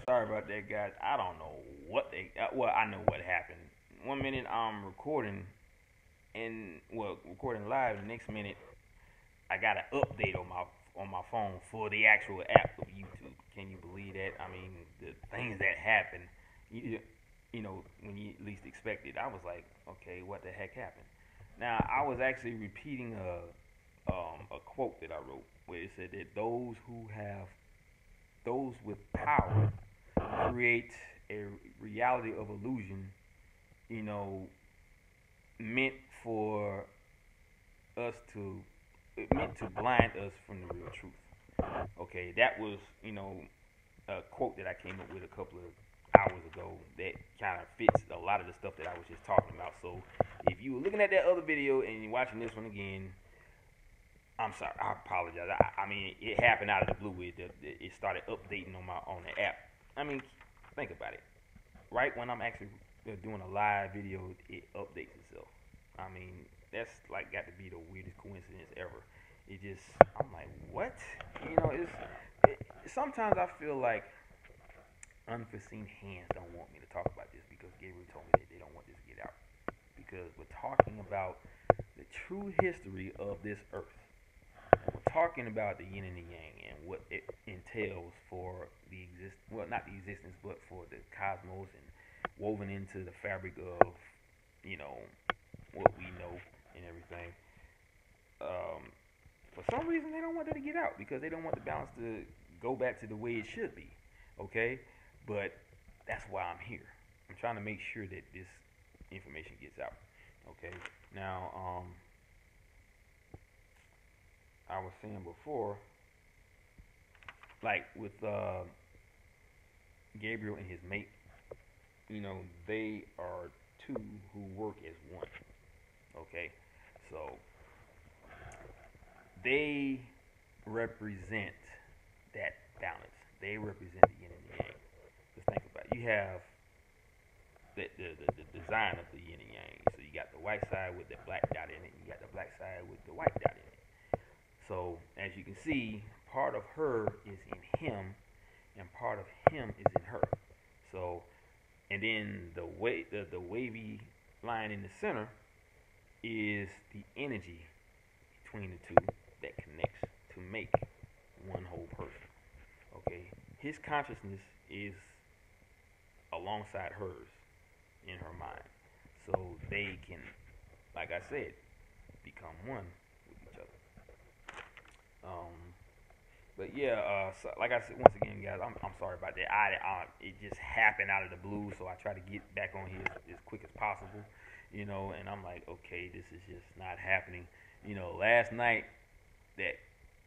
Sorry about that, guys. I don't know what they. Well, I know what happened. 1 minute I'm recording and recording live. The next minute I got an update on my phone for the actual app of YouTube. Can you believe that? I mean, the things that happen, you, you know, when you least expect it. I was like, okay, what the heck happened? Now I was actually repeating a quote that I wrote where it said that those with power create a reality of illusion, you know, meant for us to meant to blind us from the real truth. Okay, that was, a quote that I came up with a couple of hours ago that kind of fits a lot of the stuff that I was just talking about. So if you were looking at that other video and you're watching this one again, I'm sorry. I apologize. I mean, it happened out of the blue. It started updating on the app. I mean, think about it. Right when I'm actually doing a live video, it updates itself. I mean, that's like got to be the weirdest coincidence ever. It just, I'm like, what? Sometimes I feel like unforeseen hands don't want me to talk about this because Gabriel told me that they don't want this to get out because we're talking about the true history of this earth. We're talking about the yin and the yang and what it entails for not the existence, but for the cosmos and woven into the fabric of, you know, what we know and everything. Um, for some reason, they don't want that to get out because they don't want the balance to go back to the way it should be. Okay, but that's why I'm here. I'm trying to make sure that this information gets out. Okay, now I was saying before, like with Gabriel and his mate, they are two who work as one. Okay, so they represent that balance. They represent the yin and the yang. Just think about it. You have the design of the yin and yang. So you got the white side with the black dot in it. You got the black side with the white dot in it. So as you can see, part of her is in him, and part of him is in her. So, and then the wavy line in the center is the energy between the two that connects to make one whole person. Okay, his consciousness is alongside hers in her mind, so they can, like I said, become one with each other. Um, but yeah, so like I said, once again, guys, I'm sorry about that. It just happened out of the blue, so I try to get back on here as quick as possible, and I'm like, okay, this is just not happening. Last night that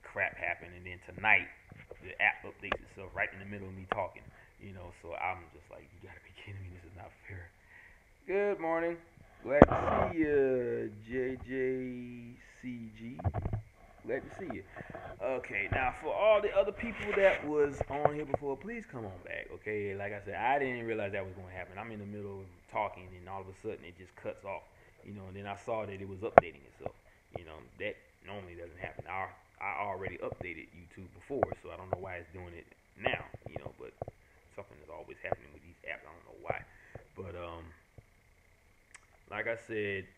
crap happened, and then tonight the app updates itself right in the middle of me talking. So I'm just like, you gotta be kidding me. This is not fair. Good morning. Glad to see you, JJCG. Glad to see you. Okay, now for all the other people that was on here before, please come on back. Okay, like I said, I didn't realize that was going to happen. I'm in the middle of talking, and all of a sudden it just cuts off. And then I saw that it was updating itself. That normally doesn't happen. I already updated YouTube before, so I don't know why it's doing it now. But something is always happening with these apps. I don't know why. But like I said,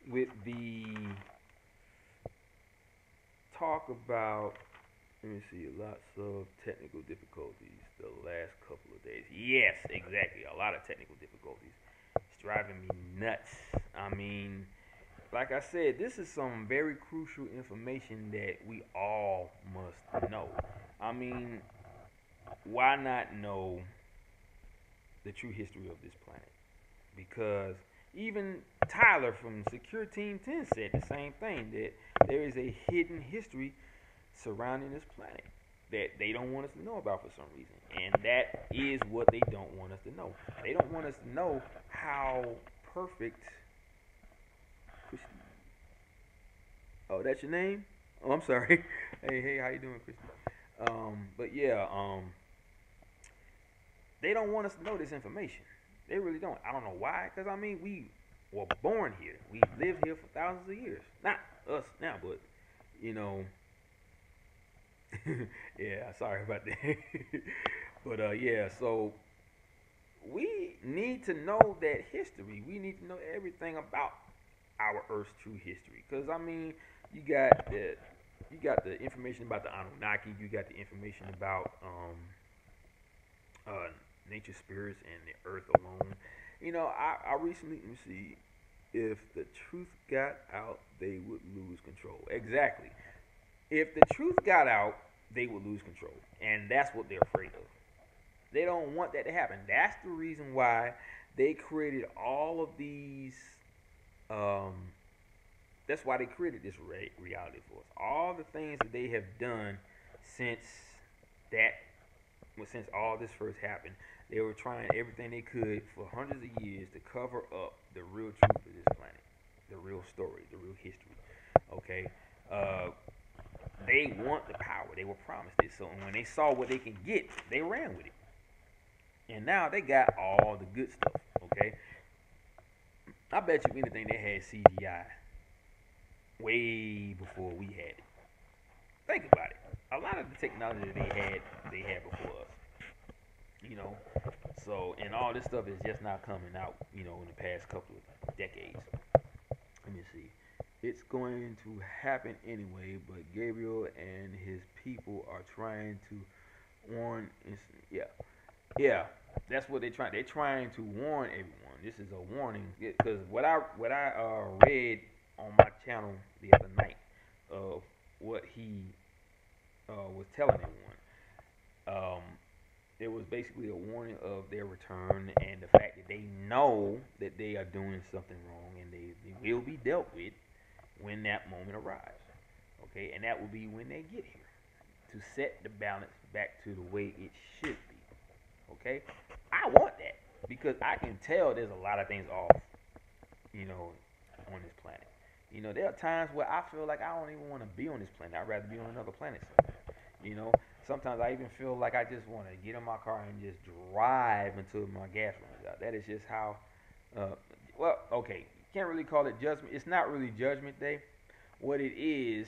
with the talk about, let me see, lots of technical difficulties the last couple of days. Yes, exactly, a lot of technical difficulties. It's driving me nuts. I mean, like I said, this is some very crucial information that we all must know. I mean, why not know the true history of this planet? Because even Tyler from Secure Team 10 said the same thing, that there is a hidden history surrounding this planet that they don't want us to know about for some reason. And that is what they don't want us to know. They don't want us to know how perfect Christy. Oh, that's your name? Oh, I'm sorry. Hey, how you doing, Christy? But yeah, they don't want us to know this information. They really don't. I don't know why. Because, I mean, we were born here. We lived here for thousands of years. Not us now, but, Yeah, sorry about that. But yeah, so we need to know that history. We need to know everything about our Earth's true history. Because I mean, you got the you got the information about the Anunnaki. You got the information about uh, nature spirits and the Earth alone. I recently let me see. If the truth got out, they would lose control. Exactly. If the truth got out, they would lose control, and that's what they're afraid of. They don't want that to happen. That's the reason why they created all of these. Um, that's why they created this reality for us. All the things that they have done since that, well, since all this first happened, they were trying everything they could for hundreds of years to cover up the real truth of this planet, the real story, the real history. Okay, uh, they want the power. They were promised it. So when they saw what they can get, they ran with it. And now they got all the good stuff. Okay, I bet you anything they had CGI way before we had it. Think about it. A lot of the technology they had before us. You know, so and all this stuff is just not coming out. In the past couple of decades. Let me see. It's going to happen anyway, but Gabriel and his people are trying to warn. Yeah, yeah, that's what they're trying. They're trying to warn everyone. This is a warning because what I read on my channel the other night of what he was telling everyone. It was basically a warning of their return and the fact that they know that they are doing something wrong and they will be dealt with when that moment arrives. Okay, and that will be when they get here to set the balance back to the way it should be. Okay, I want that because I can tell there's a lot of things off, you know, on this planet. There are times where I feel like I don't even want to be on this planet. I'd rather be on another planet somewhere. You know, sometimes I even feel like I just want to get in my car and just drive until my gas runs out. That is just how. Uh, well, okay, can't really call it judgment. It's not really Judgment Day. What it is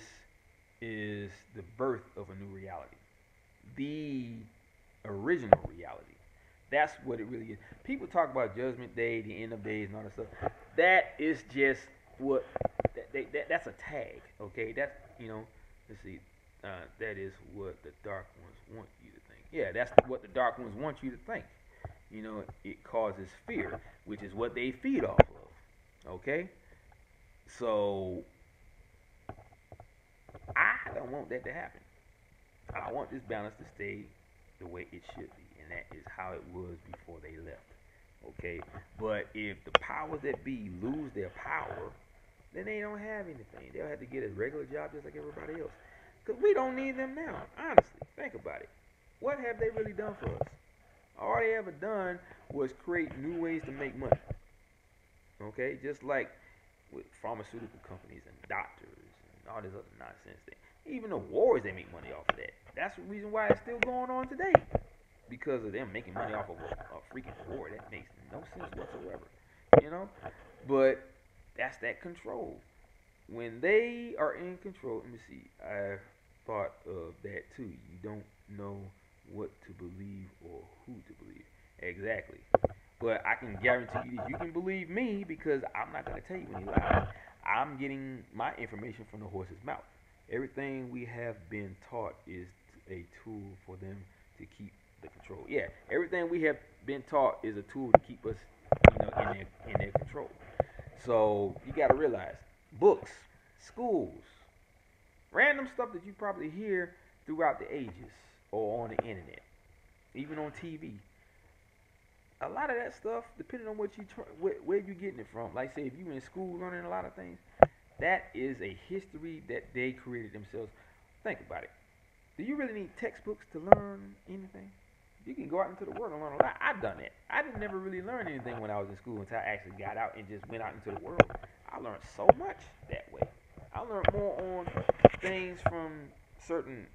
the birth of a new reality, the original reality. That's what it really is. People talk about Judgment Day, the end of days, and all that stuff. That is just what that's a tag. Okay, that's Let's see. That is what the dark ones want you to think. Yeah, that's what the dark ones want you to think. It causes fear, which is what they feed off of. Okay, so I don't want that to happen. I want this balance to stay the way it should be, and that is how it was before they left. Okay, but if the powers that be lose their power, then they don't have anything. They'll have to get a regular job just like everybody else. Because we don't need them now. Honestly, think about it. What have they really done for us? All they ever done was create new ways to make money. Okay, just like with pharmaceutical companies and doctors and all this other nonsense thing. Even the wars, they make money off of that. That's the reason why it's still going on today. Because of them making money off of a freaking war. That makes no sense whatsoever. You know? But that's that control. When they are in control, let me see. I thought of that too. You don't know what to believe or who to believe. Exactly. But I can guarantee you that you can believe me because I'm not going to tell you any lies. I'm getting my information from the horse's mouth. Everything we have been taught is a tool for them to keep the control. Yeah, everything we have been taught is a tool to keep us, in their control. So you got to realize, books, schools, random stuff that you probably hear throughout the ages or on the internet, even on TV. A lot of that stuff, depending on where you're getting it from. Like say, if you're in school learning a lot of things, that is a history that they created themselves. Think about it. Do you really need textbooks to learn anything? You can go out into the world and learn a lot. I've done that. I didn't never really learn anything when I was in school until I actually got out and just went out into the world. I learned so much that way. I learned more on things from certain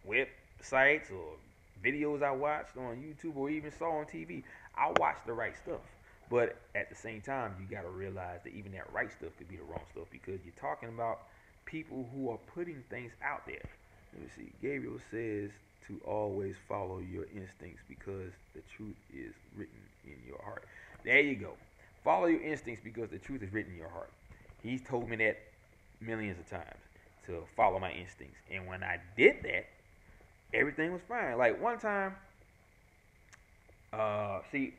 websites or videos I watched on YouTube or even saw on TV. I watched the right stuff. But at the same time, you got to realize that even that right stuff could be the wrong stuff because you're talking about people who are putting things out there. Let me see. Gabriel says to always follow your instincts because the truth is written in your heart. There you go. Follow your instincts because the truth is written in your heart. He's told me that millions of times to follow my instincts. And when I did that, everything was fine. Like one time, see,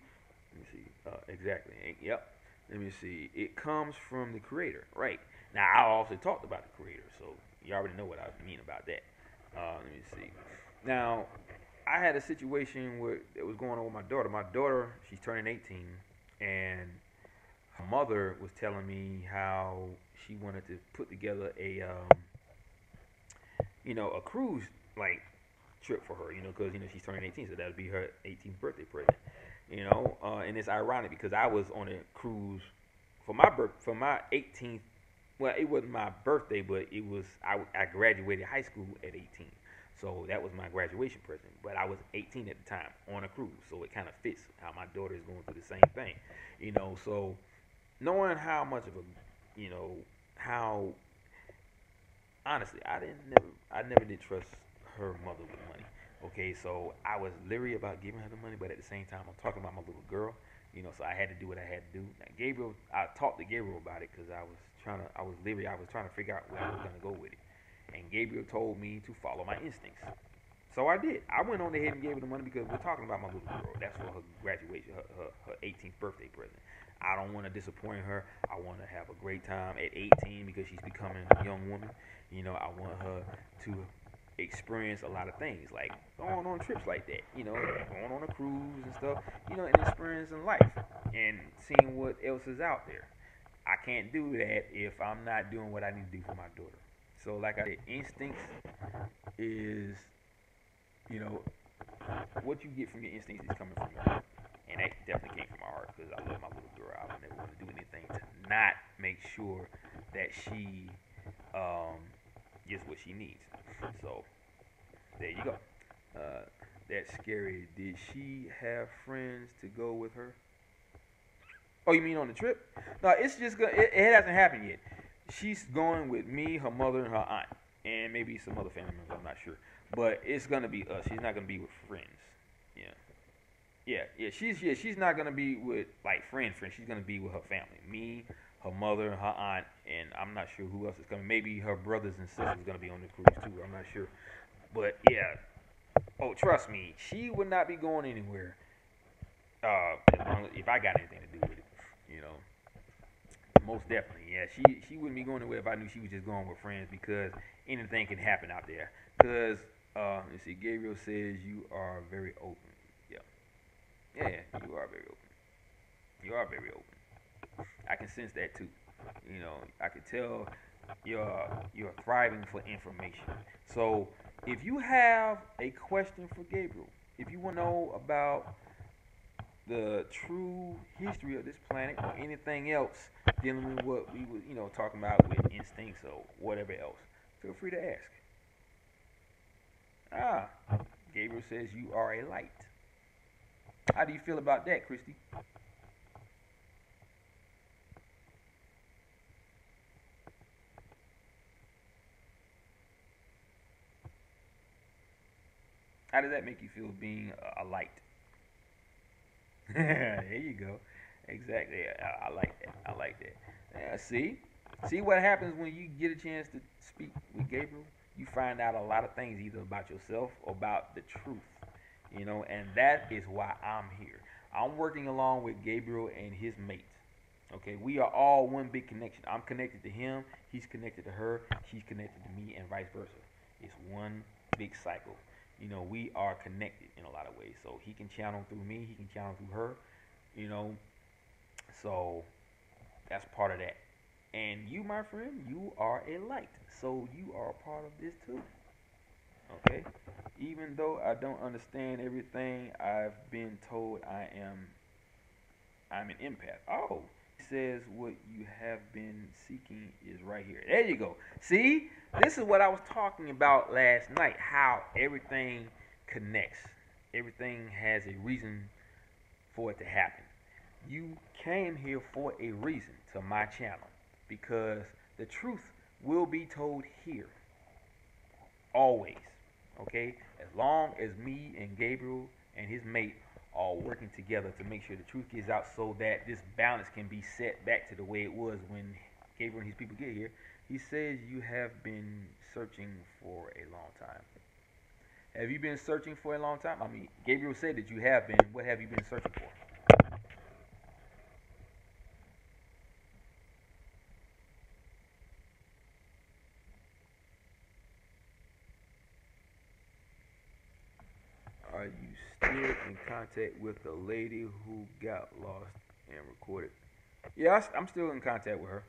let me see, exactly. Yep. Let me see. It comes from the creator, right? Now I also talked about the creator, so you already know what I mean about that. Let me see. Now, I had a situation where it was going on with my daughter. My daughter, she's turning 18, and her mother was telling me how she wanted to put together a cruise like trip for her, because she's turning 18, so that would be her 18th birthday present. And it's ironic because I was on a cruise for my 18th. Well, it wasn't my birthday, but it was I graduated high school at 18, so that was my graduation present. But I was 18 at the time on a cruise, so it kind of fits how my daughter is going through the same thing. So knowing how much of a, how honestly, I never did trust her mother with money. Okay, so I was leery about giving her the money, but at the same time, I'm talking about my little girl. So I had to do what I had to do. Now, Gabriel, I talked to Gabriel about it because I was leery. I was trying to figure out where I was gonna go with it, and Gabriel told me to follow my instincts. So I did. I went on ahead and gave her the money because we're talking about my little girl. That's for her graduation, her 18th birthday present. I don't want to disappoint her. I want to have a great time at 18 because she's becoming a young woman. I want her to experience a lot of things, like going on trips like that, going on a cruise and stuff, and experiencing life and seeing what else is out there. I can't do that if I'm not doing what I need to do for my daughter. So, like I said, instincts is, you know, what you get from your instincts is coming from your heart. And that definitely came from my heart because I love my little girl. I would never want to do anything to not make sure that she gets what she needs. So, there you go. Uh, that's scary. Did she have friends to go with her? Oh, you mean on the trip? No, it's just good. It hasn't happened yet. She's going with me, her mother, and her aunt, and maybe some other family members. I'm not sure, but it's gonna be us. She's not gonna be with friends. Yeah, yeah. She's not gonna be with like friends. She's gonna be with her family. Me, her mother, her aunt, and I'm not sure who else is coming. Maybe her brothers and sisters gonna be on the cruise too. I'm not sure, but yeah. Oh, trust me, she would not be going anywhere. If I got anything to do with it, you know. Most definitely, yeah. She wouldn't be going anywhere if I knew she was just going with friends because anything can happen out there. Because let's see, Gabriel says you are very open. Yeah, yeah, you are very open. You are very open. I can sense that too. I can tell you're thriving for information. So if you have a question for Gabriel, if you want to know about the true history of this planet or anything else dealing with what we were, talking about with instincts or whatever else, feel free to ask. Ah, Gabriel says you are a light. How do you feel about that, Christy? How does that make you feel being a light? There you go. Exactly. I like that. I like that. Yeah, see what happens when you get a chance to speak with Gabriel. You find out a lot of things either about yourself or about the truth. And that is why I'm here. I'm working along with Gabriel and his mate. Okay, we are all one big connection. I'm connected to him. He's connected to her. She's connected to me, and vice versa. It's one big cycle. We are connected in a lot of ways. So he can channel through me. He can channel through her. You know, so that's part of that. And you, my friend, you are a light. So you are a part of this too. Okay? Even though I don't understand everything I've been told I'm an empath. Oh, it says what you have been seeking is right here. There you go. See? This is what I was talking about last night. How everything connects. Everything has a reason for it to happen. You came here for a reason to my channel because the truth will be told here always. Okay, as long as me and Gabriel and his mate are working together to make sure the truth gets out, so that this balance can be set back to the way it was when Gabriel and his people get here. He says you have been searching for a long time. Have you been searching for a long time? I mean, Gabriel said that you have been. What have you been searching for? Are you still in contact with the lady who got lost and recorded? Yeah, I'm still in contact with her.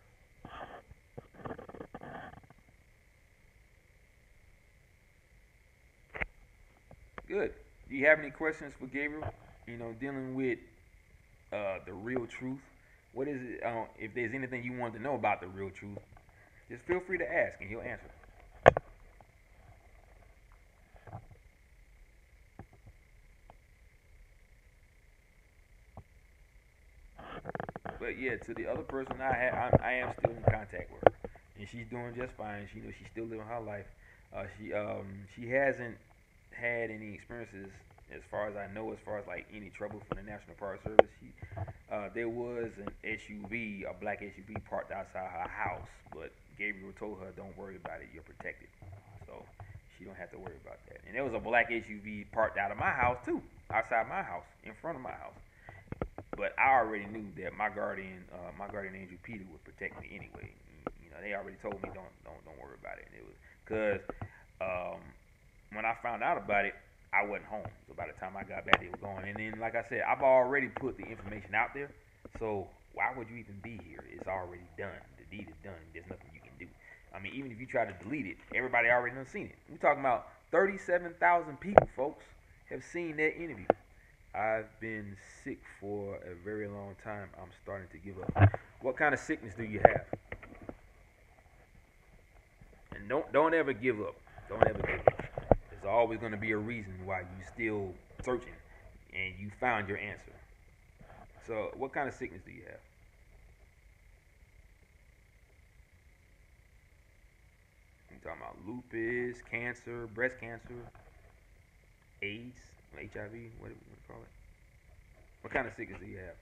Good. Do you have any questions for Gabriel? Dealing with the real truth. What is it? If there's anything you want to know about the real truth, just feel free to ask, and he'll answer. But yeah, to the other person, I am still in contact with her, and she's doing just fine. She's still living her life. She hasn't had any experiences, as far as I know, as far as like any trouble from the National Park Service. There was an SUV, a black SUV, parked outside her house, but Gabriel told her, "Don't worry about it. You're protected." So she don't have to worry about that. And there was a black SUV parked out of my house too, outside my house, in front of my house. But I already knew that my guardian angel Peter would protect me anyway. They already told me don't worry about it. And it was because um, when I found out about it, I wasn't home. So by the time I got back, they were gone. And then, like I said, I've already put the information out there. So why would you even be here? It's already done. The deed is done. There's nothing you can do. I mean, even if you try to delete it, everybody already done seen it. We're talking about 37,000 people, folks, have seen that interview. I've been sick for a very long time. I'm starting to give up. What kind of sickness do you have? And don't ever give up. Don't ever give up. There's always going to be a reason why you still searching, and you found your answer. So, what kind of sickness do you have? You talking about lupus, cancer, breast cancer, AIDS, HIV? What do you call it? What kind of sickness do you have?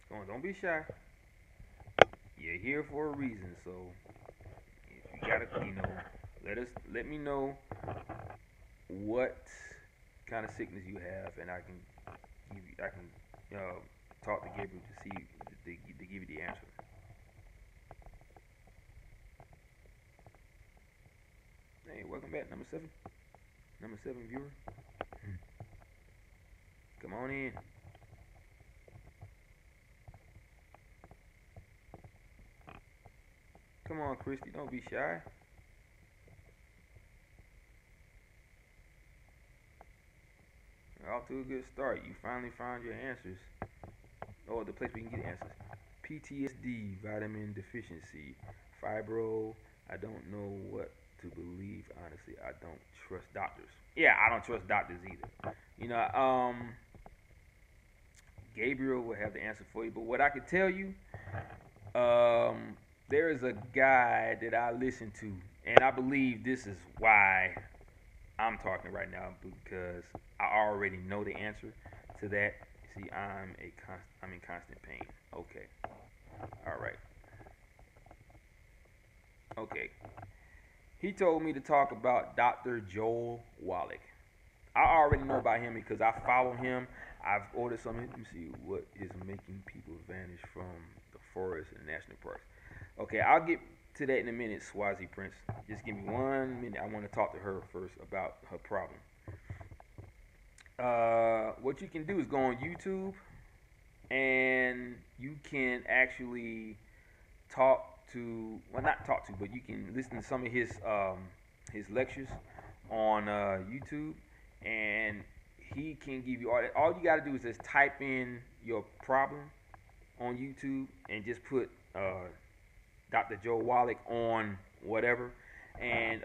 Come on, don't be shy. You're here for a reason. So, if you gotta, let me know what kind of sickness you have, and I can talk to Gabriel to see to give you the answer. Hey, welcome back, number seven viewer. Come on in. Come on, Christy, don't be shy. You're off to a good start. You finally found your answers, or the place where you can get answers. PTSD, vitamin deficiency, fibro. I don't know what to believe. Honestly, I don't trust doctors. Yeah, I don't trust doctors either. You know, Gabriel will have the answer for you. But what I can tell you, um, there is a guy that I listen to, and I believe this is why I'm talking right now, because I already know the answer to that. See, I'm in constant pain. Okay, all right, okay. He told me to talk about Dr. Joel Wallach. I already know about him because I follow him. I've ordered some. Let me see what is making people vanish from the forest and national parks. Okay, I'll get to that in a minute, Swazi Prince. Just give me 1 minute. I want to talk to her first about her problem. What you can do is go on YouTube, and you can actually talk to, well, not talk to, but you can listen to some of his lectures on YouTube, and he can give you all you got to do is just type in your problem on YouTube and just put Dr. Joe Wallach on whatever, and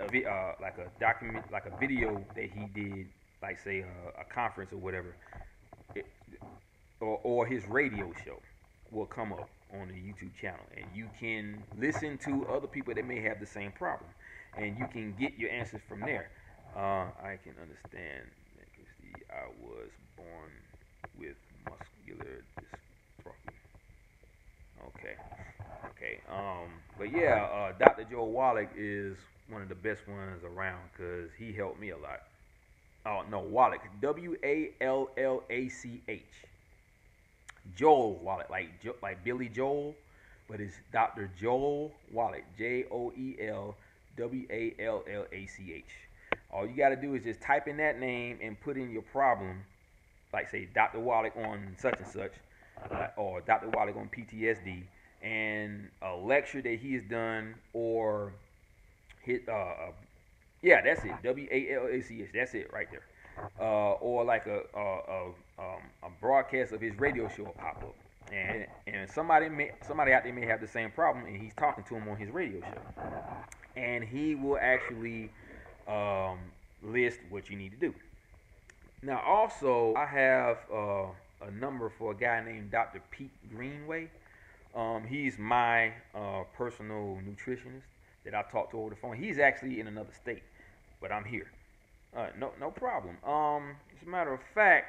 like a document, like a video that he did, like say a conference or whatever, it, or his radio show will come up on the YouTube channel, and you can listen to other people that may have the same problem, and you can get your answers from there. I can understand. I was born with muscular dystrophy. Okay, okay. But yeah, Dr. Joe Wallach is one of the best ones around because he helped me a lot. Oh no, Wallach, Wallach. Joel Wallach, like Billy Joel, but it's Dr. Joel Wallach, JoelWallach. All you got to do is just type in that name and put in your problem, like say Dr. Wallach on such and such, or Dr. Wallach on PTSD, and a lecture that he has done, or hit, yeah, that's it, WALACH, that's it right there, or like a broadcast of his radio show will pop up, and somebody out there may have the same problem, and he's talking to him on his radio show, and he will actually list what you need to do. Now, also, I have a number for a guy named Dr. Pete Greenway. He's my personal nutritionist that I talk to over the phone. He's actually in another state, but I'm here. No problem. As a matter of fact,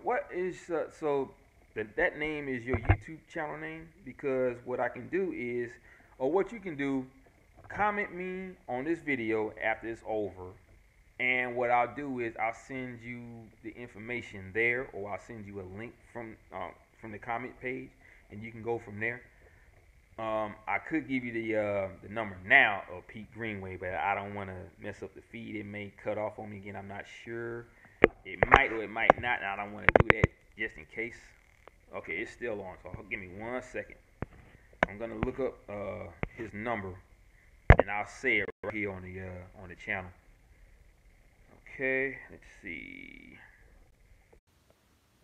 what is so that name is your YouTube channel name? Because what I can do is, or what you can do, comment me on this video after it's over, and what I'll do is I'll send you the information there, or I'll send you a link from the comment page, and you can go from there. I could give you the number now of Pete Greenway, but I don't want to mess up the feed. It may cut off on me again. I'm not sure. It might or it might not, and I don't want to do that just in case. Okay, it's still on, so give me 1 second. I'm gonna look up his number, and I'll say it right here on the channel. Okay, let's see.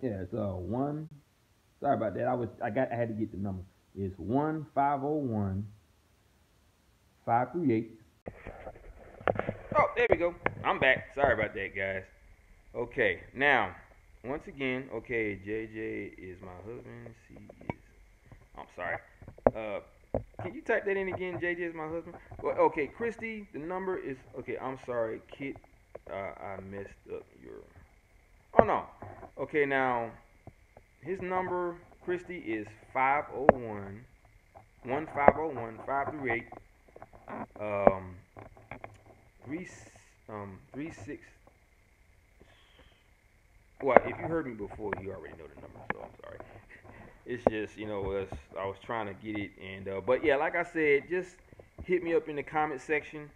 Yeah, it's one. Sorry about that. I had to get the number. It's 1-501-538. Oh, there we go. I'm back. Sorry about that, guys. Okay, now once again, okay, JJ is my husband. C is. I'm sorry. Can you type that in again? JJ is my husband. Well, okay, Christy, the number is okay. I'm sorry, Kit. I messed up your. Oh no. Okay, now his number, Christy, is 538 36. Well, if you heard me before, you already know the number, so I'm sorry. It's just, I was trying to get it, and but yeah, like I said, just hit me up in the comment section,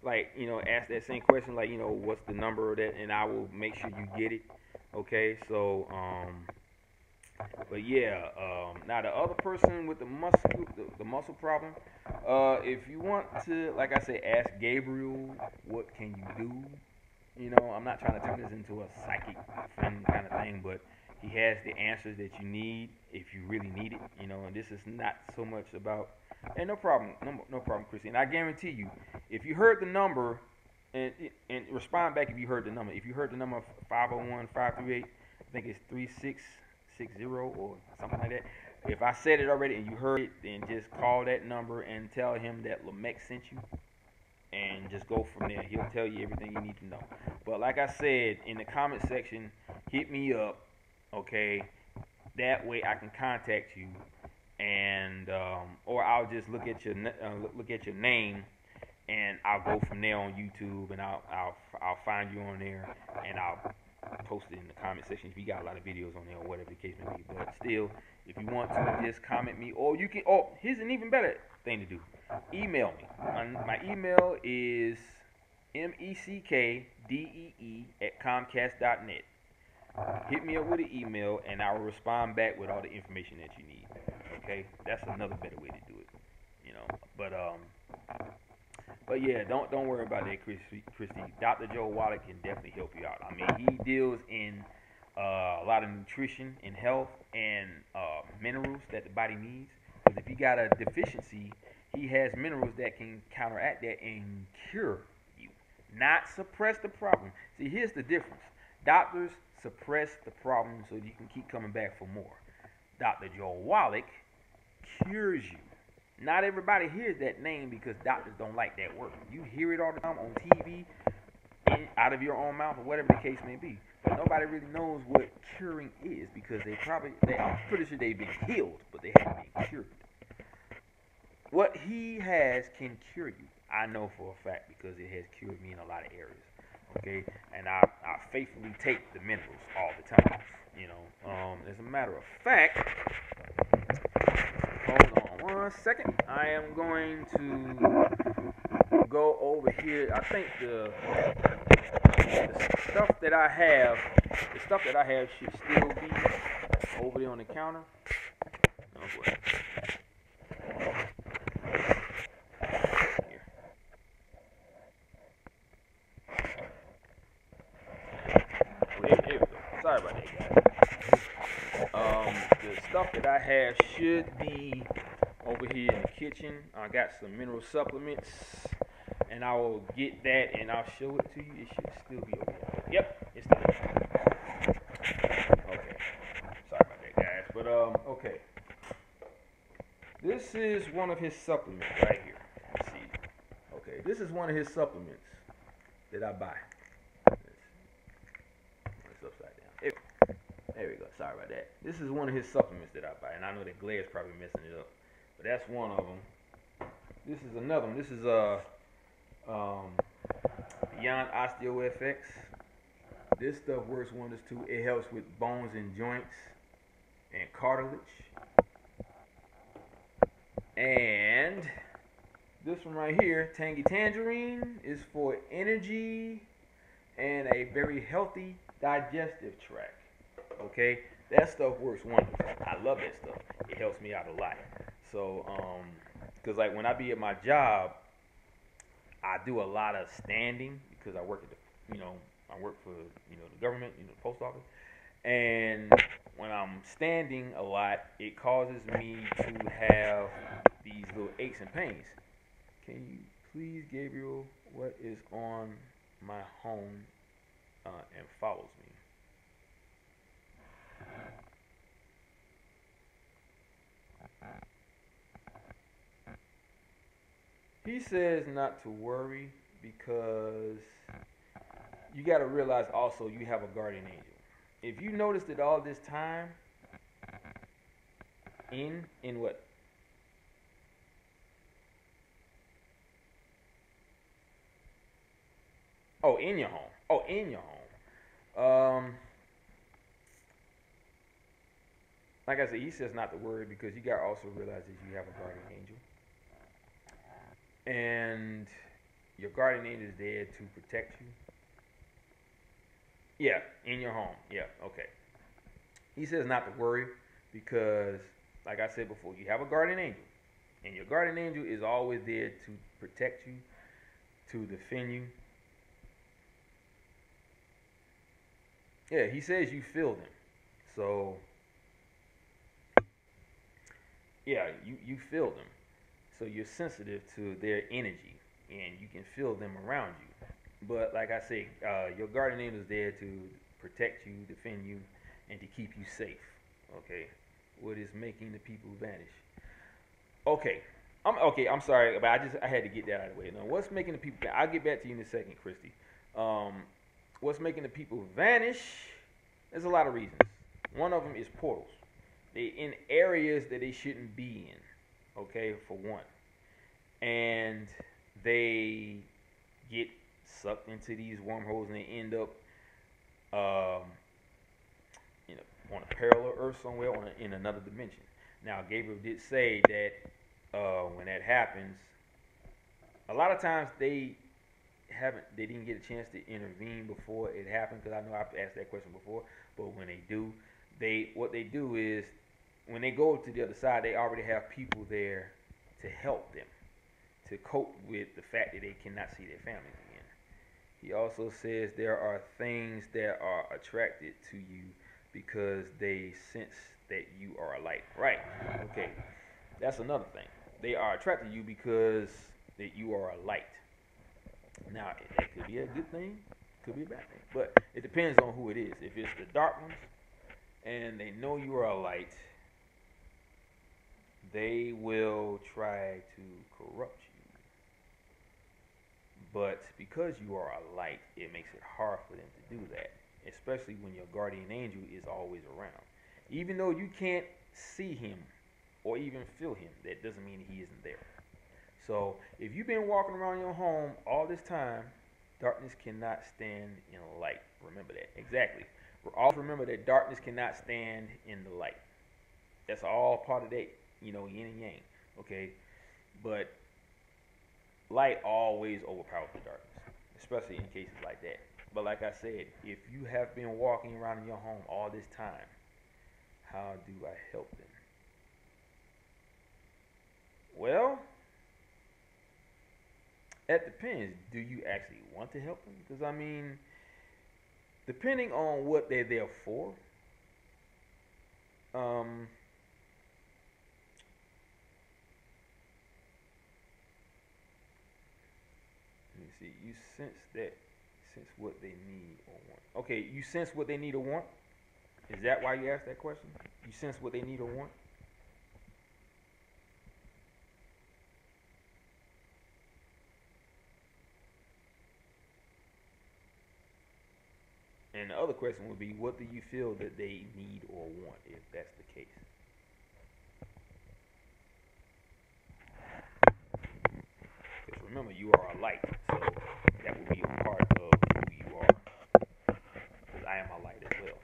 like, ask that same question, like, what's the number of that, and I will make sure you get it. Okay, so but yeah, now the other person with the muscle problem, if you want to, like I said, ask Gabriel, what can you do? I'm not trying to turn this into a psychic friend kind of thing, but he has the answers that you need if you really need it. And this is not so much about. And no problem, no problem, Christy. And I guarantee you, if you heard the number, and respond back if you heard the number. If you heard the number 501-538, I think it's 3660 or something like that. If I said it already and you heard it, then just call that number and tell him that Lamech sent you, and just go from there. He'll tell you everything you need to know. But like I said, in the comment section, hit me up, okay? That way I can contact you, and or I'll just look at your name, and I'll go from there on YouTube, and I'll find you on there, and I'll post it in the comment section if you got a lot of videos on there or whatever the case may be. But still, if you want to, just comment me, or you can. Oh, here's an even better thing to do. Email me. My email is meckdee@comcast.net. Hit me up with an email, and I will respond back with all the information that you need. Okay, that's another better way to do it. But yeah, don't worry about that, Christy. Dr. Joe Wallach can definitely help you out. I mean, he deals in a lot of nutrition and health and minerals that the body needs. you got a deficiency, he has minerals that can counteract that and cure you, not suppress the problem. See, here's the difference. Doctors suppress the problem so you can keep coming back for more. Dr. Joe Wallach cures you. Not everybody hears that name because doctors don't like that word. You hear it all the time on TV, out of your own mouth, or whatever the case may be. But nobody really knows what curing is because I'm pretty sure they've been healed, but they haven't been cured. What he has can cure you. I know for a fact because it has cured me in a lot of areas. Okay, and I faithfully take the minerals all the time. As a matter of fact, hold on one second. I am going to go over here. I think the stuff that I have should still be over there on the counter. Oh boy. Here. Here we go. Sorry about that, guys. The stuff that I have should be over here in the kitchen. I got some mineral supplements, and I will get that and I'll show it to you. It should still be over here. Yep, it's still there. Okay. Sorry about that, guys. But okay. This is one of his supplements right here. Let's see. Okay, this is one of his supplements that I buy. It's upside down. There we go. Sorry about that. This is one of his supplements that I buy, and I know that glare's probably messing it up, but that's one of them. This is another one. This is Beyond OsteoFX. This stuff works wonders too. It helps with bones and joints and cartilage. And this one right here, Tangy Tangerine, is for energy and a very healthy digestive tract. Okay, that stuff works wonders. I love that stuff. It helps me out a lot. So, because like when I be at my job, I do a lot of standing because I work at I work for the government, the post office, and when I'm standing a lot, it causes me to have these little aches and pains. Can you please, Gabriel, what is on my home and follows me? He says not to worry because you got to realize also you have a guardian angel. If you noticed it all this time, in what? Oh, in your home. Oh, in your home. Like I said, he says not to worry because you got to also realize that you have a guardian angel. And your guardian angel is there to protect you. Yeah, in your home. Yeah, okay. He says not to worry because, like I said before, you have a guardian angel. And your guardian angel is always there to protect you, to defend you. Yeah, he says you feel them. So, yeah, you feel them. So you're sensitive to their energy and you can feel them around you. But like I say, your guardian angel is there to protect you, defend you, and to keep you safe. Okay, what is making the people vanish? Okay, I'm sorry, but I had to get that out of the way. Now, what's making the people? I'll get back to you in a second, Christy. What's making the people vanish? There's a lot of reasons. One of them is portals. They in areas that they shouldn't be in. Okay, for one, and they get sucked into these wormholes and they end up, um, on a parallel Earth somewhere, in another dimension. Now, Gabriel did say that when that happens, a lot of times they didn't get a chance to intervene before it happened. Because I know I've asked that question before, but when they do, what they do is when they go to the other side, they already have people there to help them to cope with the fact that they cannot see their families again. He also says there are things that are attracted to you because they sense that you are alike. Right. Okay. That's another thing. They are attracted to you because that you are a light. Now, that could be a good thing, could be a bad thing, but it depends on who it is. If it's the dark ones and they know you are a light, they will try to corrupt you. But because you are a light, it makes it hard for them to do that, especially when your guardian angel is always around. Even though you can't see him or even feel him, that doesn't mean he isn't there. So if you've been walking around your home all this time, darkness cannot stand in light. Remember that. Exactly. Always remember that darkness cannot stand in the light. That's all part of that, yin and yang. Okay? But light always overpowers the darkness, especially in cases like that. But like I said, if you have been walking around in your home all this time, how do I help them? Well, it depends. Do you actually want to help them? Because I mean, depending on what they're there for, um, let me see. You sense what they need or want. Okay, you sense what they need or want. Is that why you asked that question? You sense what they need or want. And the other question would be, what do you feel that they need or want, if that's the case? Because remember, you are a light, so that would be a part of who you are. Because I am a light as well.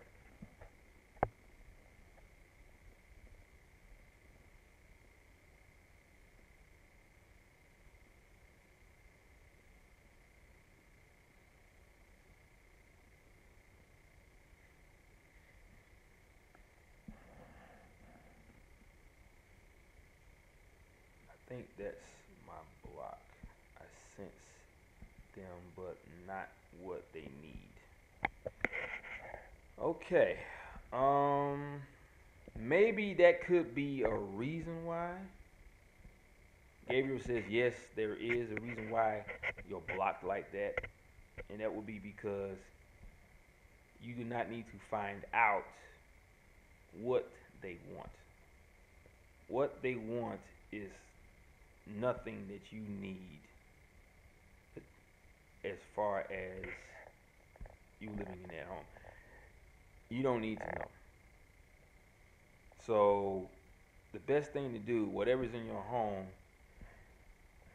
I think that's my block. I sense them, but not what they need. Okay. Um, Maybe that could be a reason why. Gabriel says yes, there is a reason why you're blocked like that, and that would be because you do not need to find out what they want. What they want is nothing that you need as far as you living in that home. You don't need to know. So the best thing to do, whatever's in your home,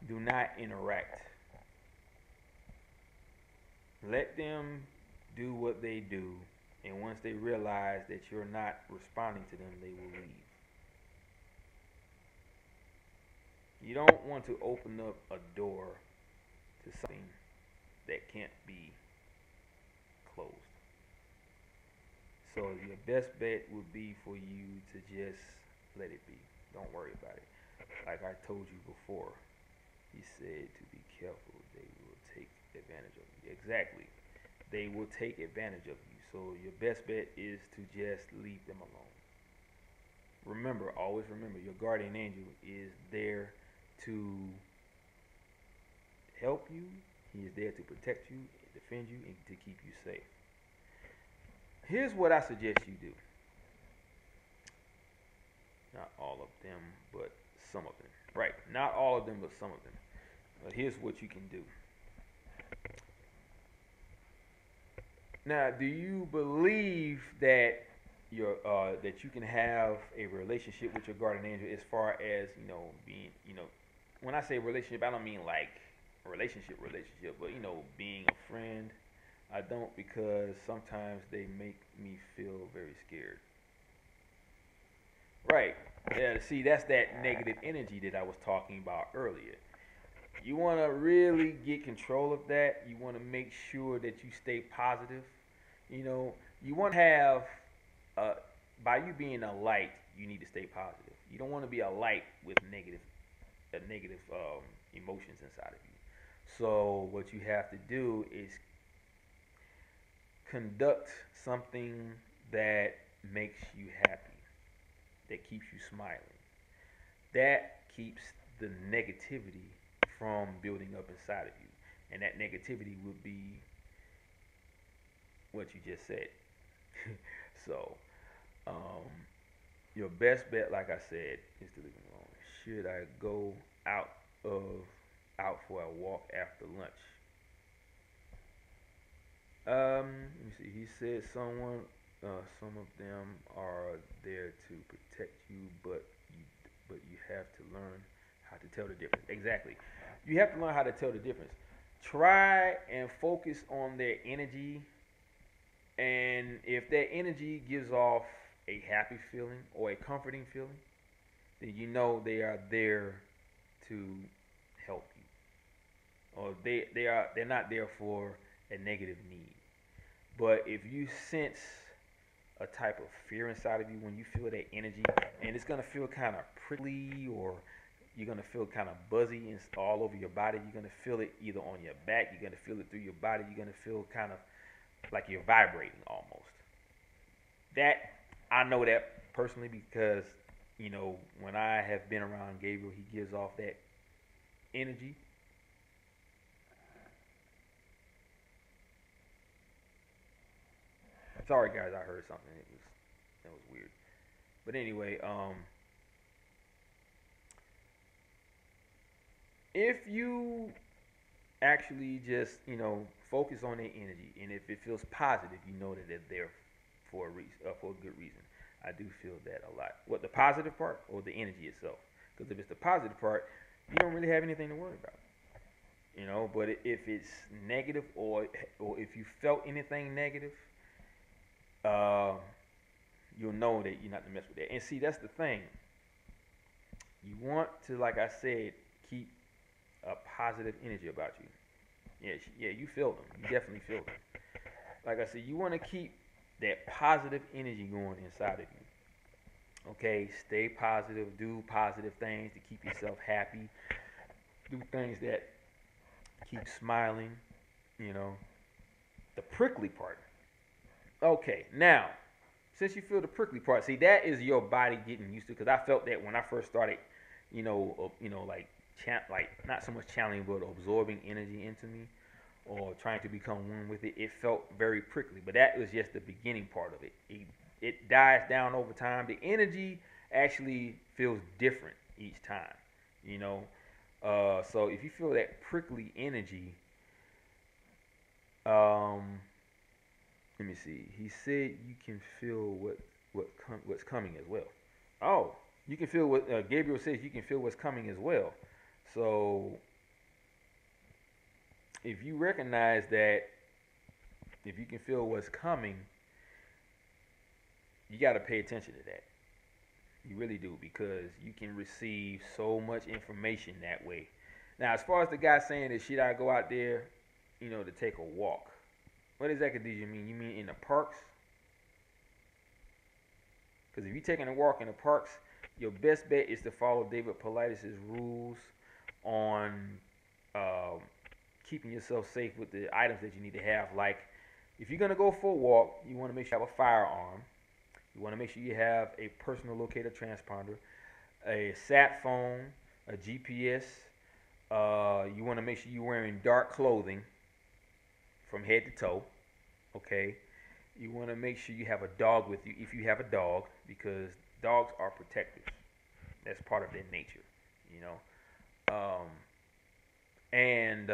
do not interact. Let them do what they do, and once they realize that you're not responding to them, they will leave. You don't want to open up a door to something that can't be closed. So your best bet would be for you to just let it be. Don't worry about it. Like I told you before, he said to be careful. They will take advantage of you. Exactly. They will take advantage of you. So your best bet is to just leave them alone. Remember, always remember, your guardian angel is there to help you. He is there to protect you, defend you, and to keep you safe. Here's what I suggest you do. Not all of them, but some of them. Right. Not all of them, but some of them. But here's what you can do. Now, do you believe that that you can have a relationship with your guardian angel as far as being when I say relationship, I don't mean like a relationship, but being a friend. I don't, because sometimes they make me feel very scared. Right. Yeah, see, that's that negative energy that I was talking about earlier. You want to really get control of that. You want to make sure that you stay positive. You want to have, uh, by you being a light, you need to stay positive. You don't want to be a light with negative emotions inside of you. So what you have to do is conduct something that makes you happy, that keeps you smiling. that keeps the negativity from building up inside of you. And that negativity would be what you just said. So, um, your best bet, like I said, is to leave it alone. Should I go out of out for a walk after lunch? Let me see. He said some of them are there to protect you, but you have to learn how to tell the difference. Exactly. You have to learn how to tell the difference. Try and focus on their energy, and if their energy gives off a happy feeling or a comforting feeling, then you know they are there to help you, or they're not there for a negative need. But if you sense a type of fear inside of you when you feel that energy, and it's gonna feel kind of prickly, or you're gonna feel kind of buzzy and all over your body. You're gonna feel it either on your back. You're gonna feel it through your body. You're gonna feel kind of like you're vibrating almost. That I know that personally because when I have been around Gabriel, he gives off that energy. Sorry guys, I heard something. It was weird. But anyway, if you actually just focus on their energy, and if it feels positive, you know that they're there for a reason, for a good reason. I do feel that a lot. What, the positive part or the energy itself? Because if it's the positive part, you don't really have anything to worry about. But if it's negative, or if you felt anything negative, uh, you'll know that you're not to mess with that. And see, that's the thing. You want to, like I said, keep a positive energy about you. Yeah, yeah, you feel them. You definitely feel them. Like I said, you want to keep that positive energy going inside of you. Okay, stay positive. Do positive things to keep yourself happy. Do things that keep smiling. You know, the prickly part. Okay, now since you feel the prickly part, see that is your body getting used to. Because I felt that when I first started, like like not so much channeling, but absorbing energy into me, or trying to become one with it, it felt very prickly. But that was just the beginning part of it. It dies down over time. The energy actually feels different each time. You know, so if you feel that prickly energy, um, let me see. He said you can feel what's coming as well. Oh, you can feel what Gabriel says. You can feel what's coming as well. So if you recognize that, if you can feel what's coming, you got to pay attention to that. You really do, because you can receive so much information that way. Now, as far as the guy saying that should I go out there, to take a walk? What exactly do you mean? You mean in the parks? Because if you're taking a walk in the parks, your best bet is to follow David Paulides' rules on um, keeping yourself safe with the items that you need to have. Like, if you're gonna go for a walk, you want to make sure you have a firearm. You want to make sure you have a personal locator transponder, a sat phone, a GPS. You want to make sure you're wearing dark clothing from head to toe. Okay. You want to make sure you have a dog with you if you have a dog, because dogs are protectors. That's part of their nature, you know. And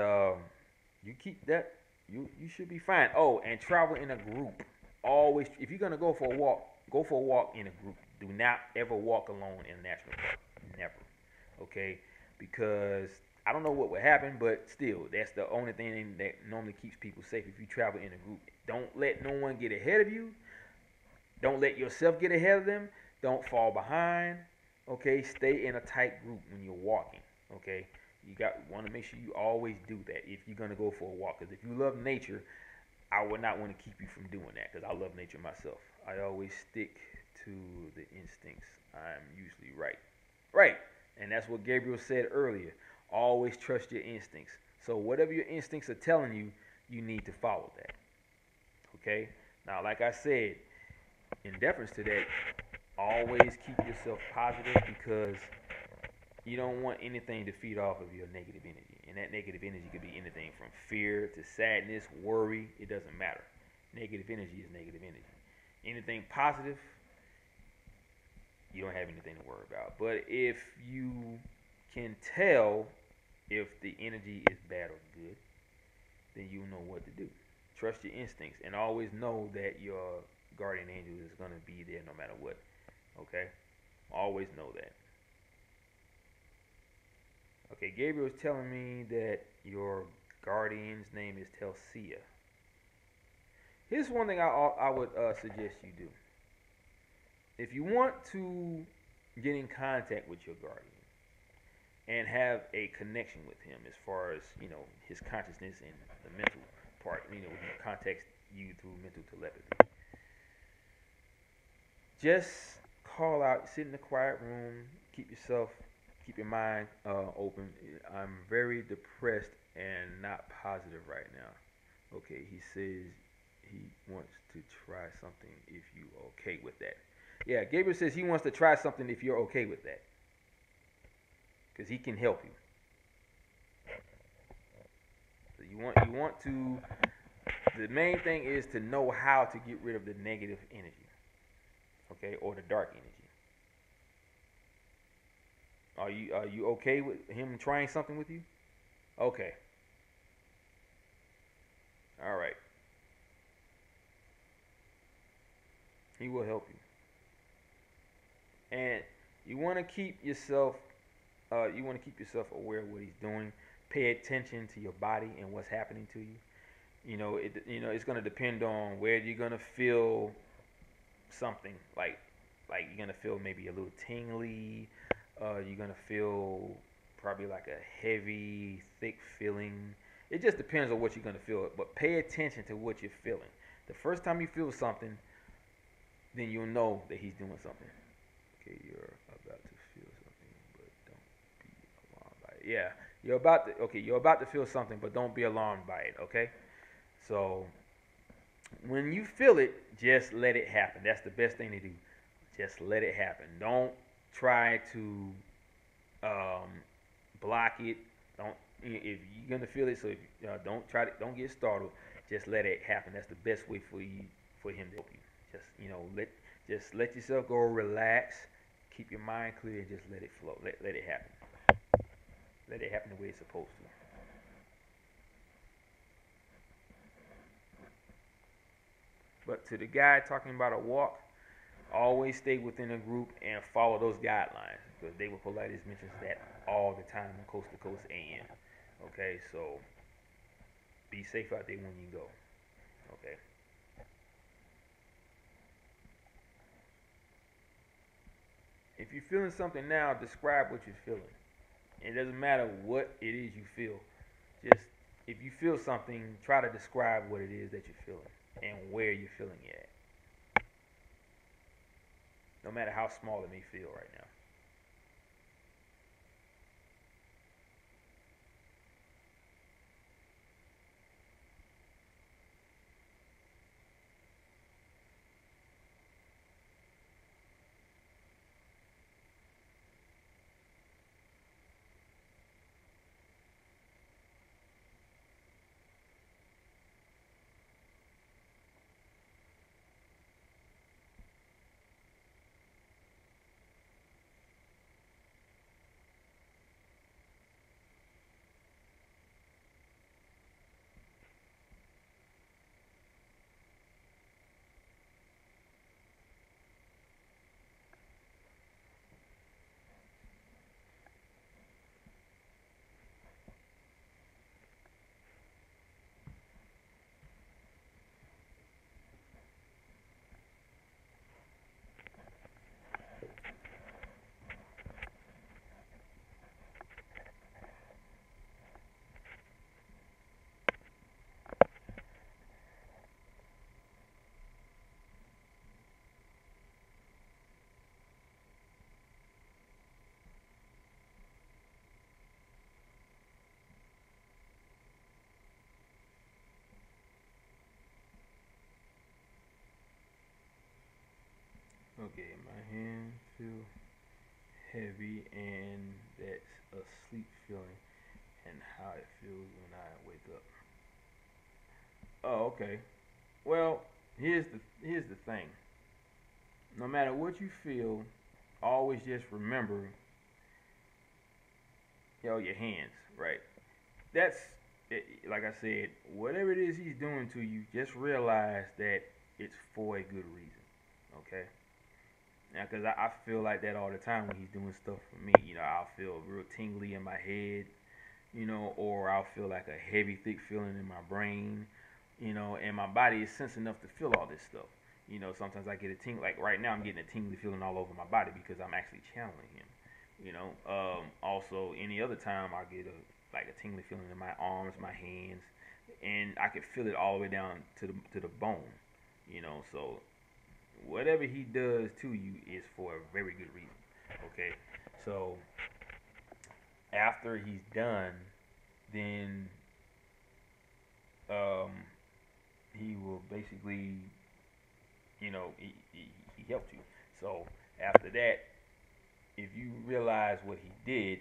you keep that, you should be fine. Oh, and travel in a group. Always, if you're gonna go for a walk in a group. Do not ever walk alone in a national park. Never. Okay, because I don't know what would happen, but still, that's the only thing that normally keeps people safe if you travel in a group. Don't let no one get ahead of you. Don't let yourself get ahead of them. Don't fall behind. Okay, stay in a tight group when you're walking. Okay, you want to make sure you always do that if you're gonna go for a walk. Because if you love nature, I would not want to keep you from doing that. Because I love nature myself. I always stick to the instincts. I'm usually right. Right, and that's what Gabriel said earlier. Always trust your instincts. So whatever your instincts are telling you, you need to follow that. Okay. Now, like I said, in deference to that, always keep yourself positive, because You don't want anything to feed off of your negative energy. And that negative energy could be anything from fear to sadness, worry. It doesn't matter. Negative energy is negative energy. Anything positive, you don't have anything to worry about. But if you can tell if the energy is bad or good, then you know what to do. Trust your instincts and always know that your guardian angel is going to be there no matter what. Okay? Always know that. Okay, Gabriel is telling me that your guardian's name is Telsia. Here's one thing I would suggest you do. If you want to get in contact with your guardian and have a connection with him as far as, his consciousness and the mental part, he contacts you through mental telepathy. Just call out, sit in a quiet room, keep your mind open. I'm very depressed and not positive right now. Okay, he says he wants to try something if you okay with that. Yeah, Gabriel says he wants to try something if you're okay with that. Because he can help you. So you want to, the main thing is to know how to get rid of the negative energy. Okay, or the dark energy. Are you okay with him trying something with you? Okay. All right. He will help you. And you want to keep yourself aware of what he's doing. Pay attention to your body and what's happening to you. It's going to depend on where you're going to feel something like you're going to feel maybe a little tingly. You're going to feel probably like a heavy, thick feeling. It just depends on what you're going to feel. But pay attention to what you're feeling. The first time you feel something, then you'll know that he's doing something. Okay, you're about to feel something, but don't be alarmed by it. Yeah, you're about to feel something, but don't be alarmed by it. Okay, so when you feel it, just let it happen. That's the best thing to do. Just let it happen. Don't try to block it. Don't if you're gonna feel it. So don't get startled. Just let it happen. That's the best way for him to help you. Just let yourself go. Relax. Keep your mind clear and just let it flow. Let it happen. Let it happen the way it's supposed to. But to the guy talking about a walk, always stay within a group and follow those guidelines because David Paulides mentions that all the time on Coast to Coast AM. Okay, so be safe out there when you go. Okay. If you're feeling something now, describe what you're feeling. It doesn't matter what it is you feel. Just if you feel something, try to describe what it is that you're feeling and where you're feeling it at. No matter how small it may feel right now. Okay, my hands feel heavy, and that's a sleep feeling, and how it feels when I wake up. Oh, okay. Well, here's the thing. No matter what you feel, always just remember, your hands, right? That's like I said, whatever it is he's doing to you, just realize that it's for a good reason. Okay. Now, cause I feel like that all the time when he's doing stuff for me. I'll feel real tingly in my head, or I'll feel like a heavy, thick feeling in my brain, and my body is sensitive enough to feel all this stuff. Sometimes I get a tingle, like right now I'm getting a tingly feeling all over my body because I'm actually channeling him. Also, any other time I get a tingly feeling in my arms, my hands, and I can feel it all the way down to the bone. So whatever he does to you is for a very good reason. Okay, so after he's done, then um, he will basically, he helped you. So after that, if you realize what he did,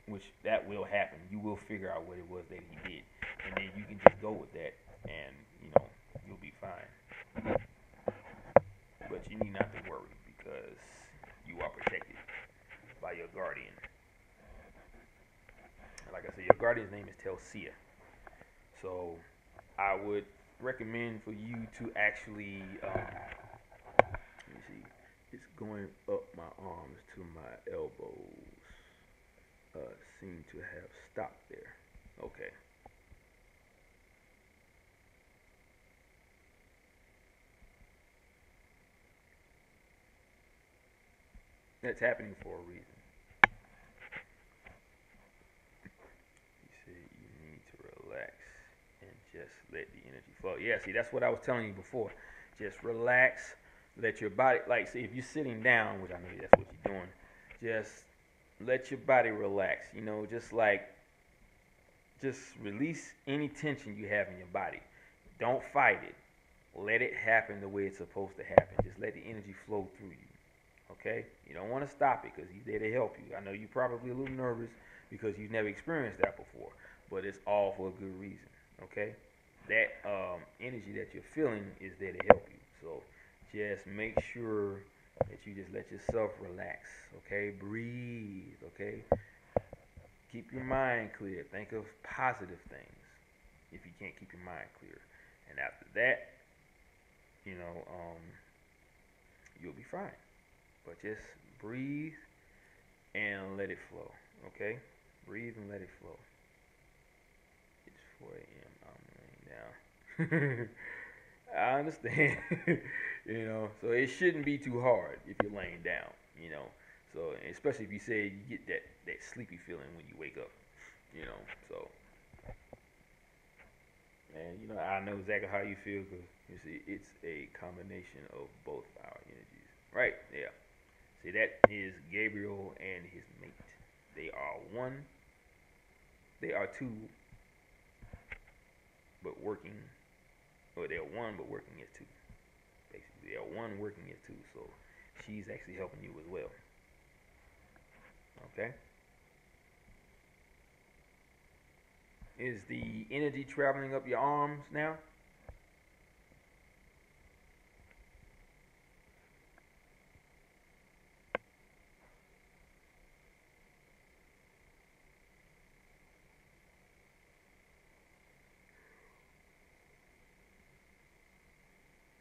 which that will happen, you will figure out what it was that he did, and then you can just go with that, and you'll be fine. But you need not to worry because you are protected by your guardian. Like I said, your guardian's name is Telsia. So I would recommend for you to actually, let me see, it's going up my arms to my elbows. Seem to have stopped there. Okay. That's happening for a reason. You see, you need to relax and just let the energy flow. Yeah, see, that's what I was telling you before. Just relax, let your body, like, see, if you're sitting down, which I know that's what you're doing, just let your body relax. Just release any tension you have in your body. Don't fight it. Let it happen the way it's supposed to happen. Just let the energy flow through you. Okay? You don't want to stop it because he's there to help you. I know you're probably a little nervous because you've never experienced that before, but it's all for a good reason. Okay? That energy that you're feeling is there to help you. So just make sure that you just let yourself relax. Okay? Breathe. Okay? Keep your mind clear. Think of positive things if you can't keep your mind clear. And after that, you know, um, you'll be fine. But just breathe and let it flow. Okay? Breathe and let it flow. It's 4 a.m. I'm laying down. I understand. So it shouldn't be too hard if you're laying down. So especially if you say you get that sleepy feeling when you wake up. So and I know exactly how you feel because you see it's a combination of both our energies. Right? Yeah. See, that is Gabriel and his mate. They are one. They are two, but working. Or they are one, but working as two. Basically, they are one working as two. So she's actually helping you as well. Okay. Is the energy traveling up your arms now?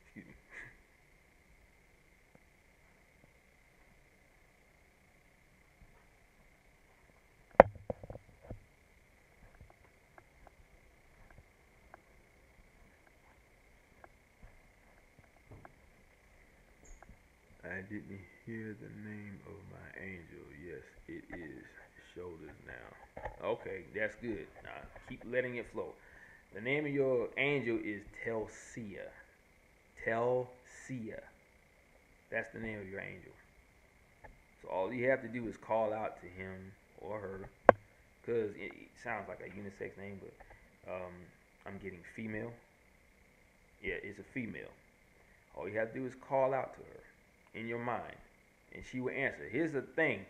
Excuse me. I didn't hear the name of my angel. Yes, it is shoulders now. Okay, that's good. Now keep letting it flow. The name of your angel is Telsia. Telsia. That's the name of your angel. So all you have to do is call out to him or her, because it sounds like a unisex name, but I'm getting female. Yeah, it's a female. All you have to do is call out to her in your mind, and she will answer. Here's the thing: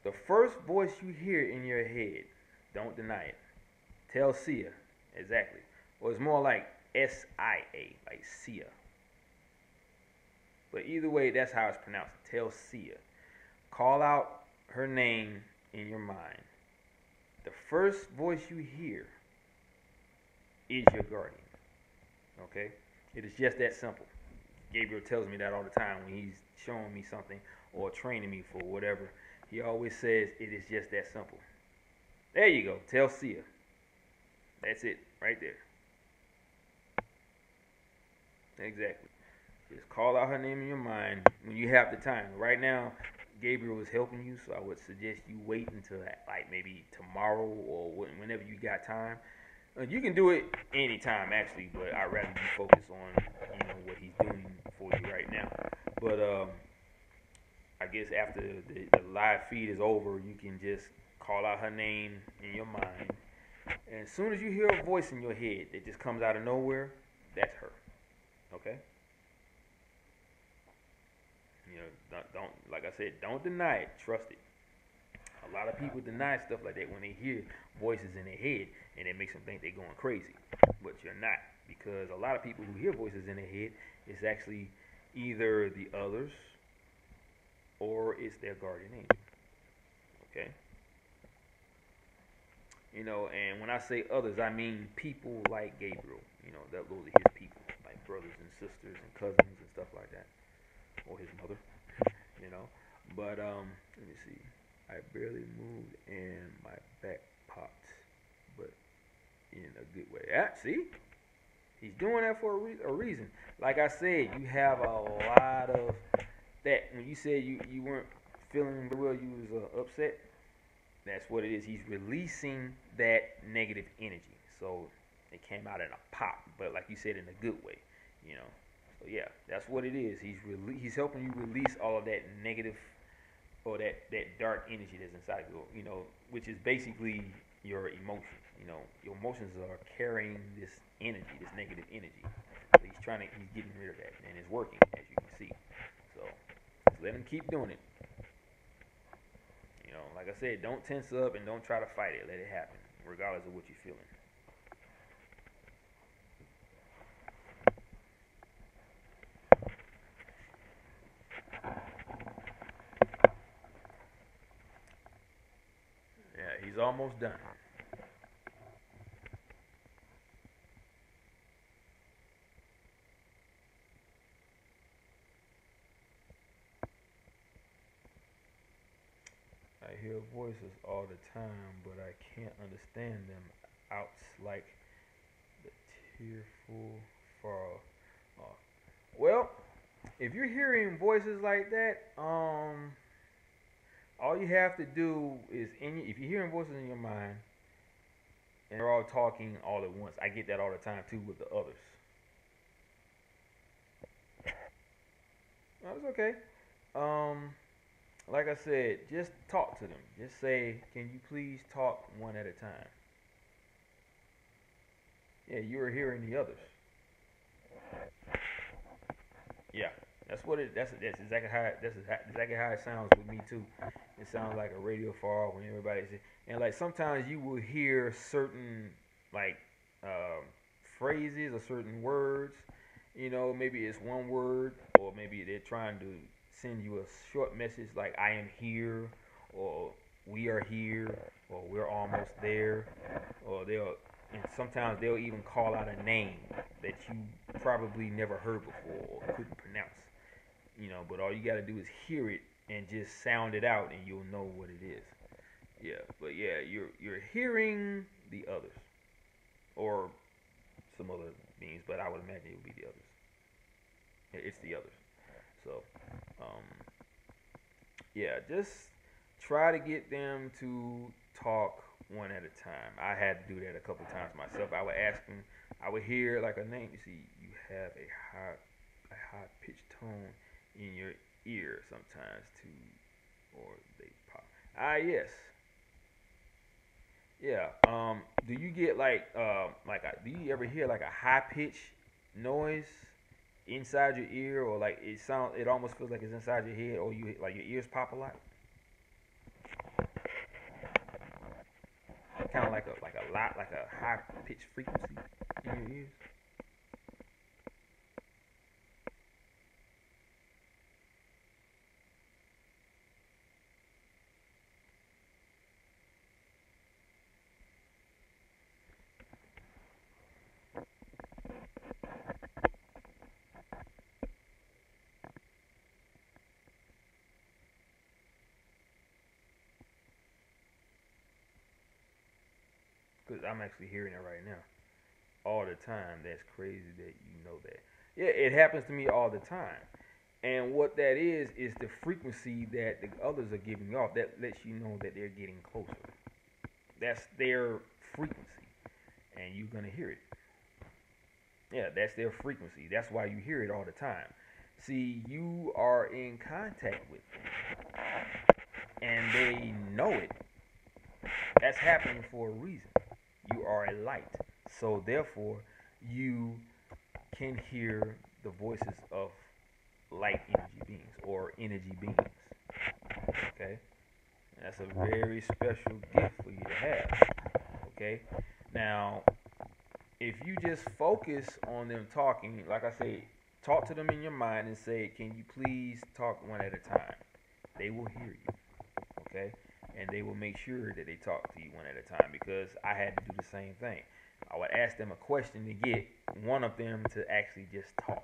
The first voice you hear in your head, don't deny it. Tell Sia, exactly. Or it's more like Sia, like Sia. But either way, that's how it's pronounced. Tell Sia. Call out her name in your mind. The first voice you hear is your guardian. Okay? It is just that simple. Gabriel tells me that all the time when he's showing me something or training me for whatever. He always says it is just that simple. There you go. Tell Sia. That's it, right there. Exactly. Just call out her name in your mind when you have the time. Right now, Gabriel is helping you, so I would suggest you wait until like maybe tomorrow or whenever you got time. You can do it anytime actually, but I'd rather you focus on what he's doing for you right now. But I guess after the live feed is over, you can just call out her name in your mind, and as soon as you hear a voice in your head that just comes out of nowhere, that's her. Okay. Don't like I said, don't deny it. Trust it. A lot of people deny stuff like that when they hear voices in their head, and it makes them think they're going crazy. But you're not, because a lot of people who hear voices in their head, it's actually either the others or it's their guardian angel. Okay. And when I say others, I mean people like Gabriel. Those are his people, like brothers and sisters and cousins and stuff like that, or his mother. you know. But let me see. I barely moved and my back popped, but in a good way. Yeah, see, he's doing that for a reason. Like I said, you have a lot of that. When you said you weren't feeling well, you was upset. That's what it is. He's releasing that negative energy. So it came out in a pop, but like you said, in a good way. You know. So yeah, that's what it is. He's helping you release all of that negative or that dark energy that's inside you. Which is basically your emotions. Your emotions are carrying this energy, this negative energy. So he's getting rid of that, and it's working, as you can see. So just let him keep doing it. Like I said, don't tense up and don't try to fight it. Let it happen, regardless of what you're feeling. Yeah, he's almost done. I hear voices all the time, but I can't understand them. Outs like the tearful fall. Well, if you're hearing voices like that, all you have to do is if you're hearing voices in your mind and they're all talking all at once. I get that all the time too with the others. No, it's okay. Um, like I said, just talk to them. Just say, "Can you please talk one at a time?" Yeah, you are hearing the others. Yeah, that's what it. That's exactly how exactly how it sounds with me too. It sounds like a radio far when everybody's and like sometimes you will hear certain like um, phrases or certain words. Maybe it's one word, or maybe they're trying to send you a short message like "I am here," or "We are here," or "We're almost there," or and sometimes they'll even call out a name that you probably never heard before or couldn't pronounce. But all you got to do is hear it and just sound it out, and you'll know what it is. Yeah, but yeah, you're hearing the others or some other beings, but I would imagine it would be the others. It's the others. So, um, yeah, just try to get them to talk one at a time. I had to do that a couple times myself. I would ask them. I would hear like a name. You see, you have a high pitched tone in your ear sometimes too, or they pop. Yes, yeah. Do you get do you ever hear like a high pitched noise inside your ear, or like it almost feels like it's inside your head, or you like your ears pop a lot? kind of like a high pitched frequency in your ears. Because I'm actually hearing it right now, all the time. That's crazy that you know that. Yeah, it happens to me all the time. And what that is the frequency that the others are giving off. That lets you know that they're getting closer. That's their frequency, and you're gonna hear it. Yeah, that's their frequency. That's why you hear it all the time. See, you are in contact with them, and they know it. That's happening for a reason. You are a light, so therefore, you can hear the voices of light energy beings or energy beings. Okay, and that's a very special gift for you to have. Okay, now if you just focus on them talking, like I say, talk to them in your mind and say, "Can you please talk one at a time?" They will hear you. Okay, and they will make sure that they talk to you one at a time because I had to do the same thing. I would ask them a question to get one of them to actually just talk.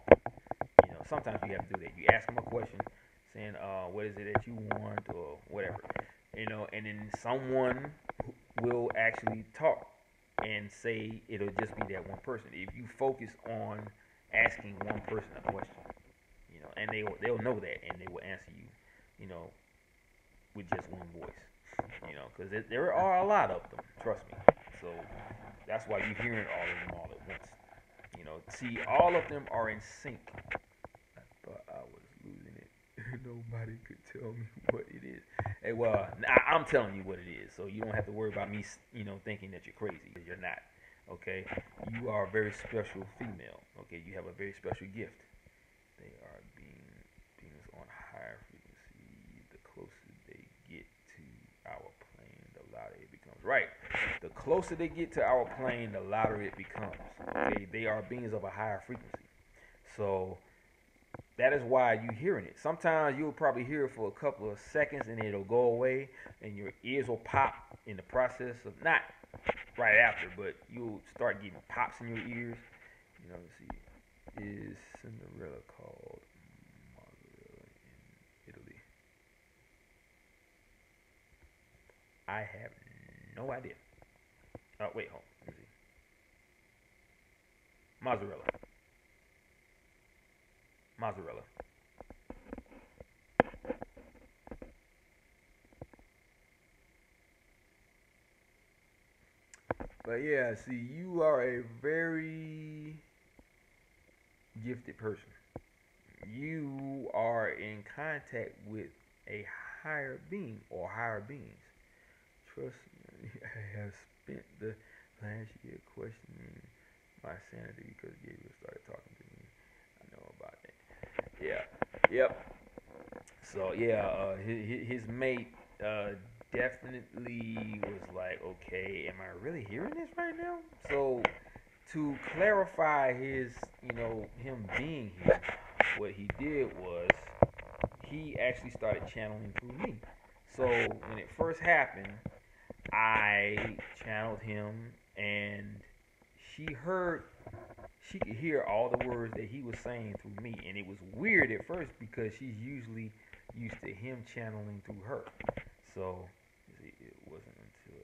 Sometimes you have to do that. You ask them a question, saying, "What is it that you want?" or whatever. And then someone will actually talk and say it'll just be that one person. If you focus on asking one person a question, and they'll know that, and they will answer you, you know, with just one voice, because there are a lot of them. Trust me. So that's why you're hearing all of them all at once. See, all of them are in sync. I thought I was losing it. Nobody could tell me what it is. Hey, well, I'm telling you what it is, so you don't have to worry about me, thinking that you're crazy. You're not. Okay, you are a very special female. Okay, you have a very special gift. They are beings on higher frequency. The closer they get to our plane, the louder it becomes. Right. The closer they get to our plane, the louder it becomes. Okay, they are beings of a higher frequency. So that is why you're hearing it. Sometimes you'll probably hear it for a couple of seconds and it'll go away and your ears will pop in the process of not right after, but you'll start getting pops in your ears. Let's see. Is Cinderella called Mozzarella in Italy? I have no idea. Oh, wait, hold on. Let me see. Mozzarella. Mozzarella. But yeah, see, you are a very gifted person. You are in contact with a higher being or higher beings. Trust me, I have spent the last year questioning my sanity because Gabriel started talking to me. I know about that. Yeah. Yep. So yeah, his mate definitely was like, okay, am I really hearing this right now? So to clarify him being here, what he did was he actually started channeling through me. So when it first happened, I channeled him, and she heard, she could hear all the words that he was saying through me, and it was weird at first because she's usually used to him channeling through her. So it wasn't until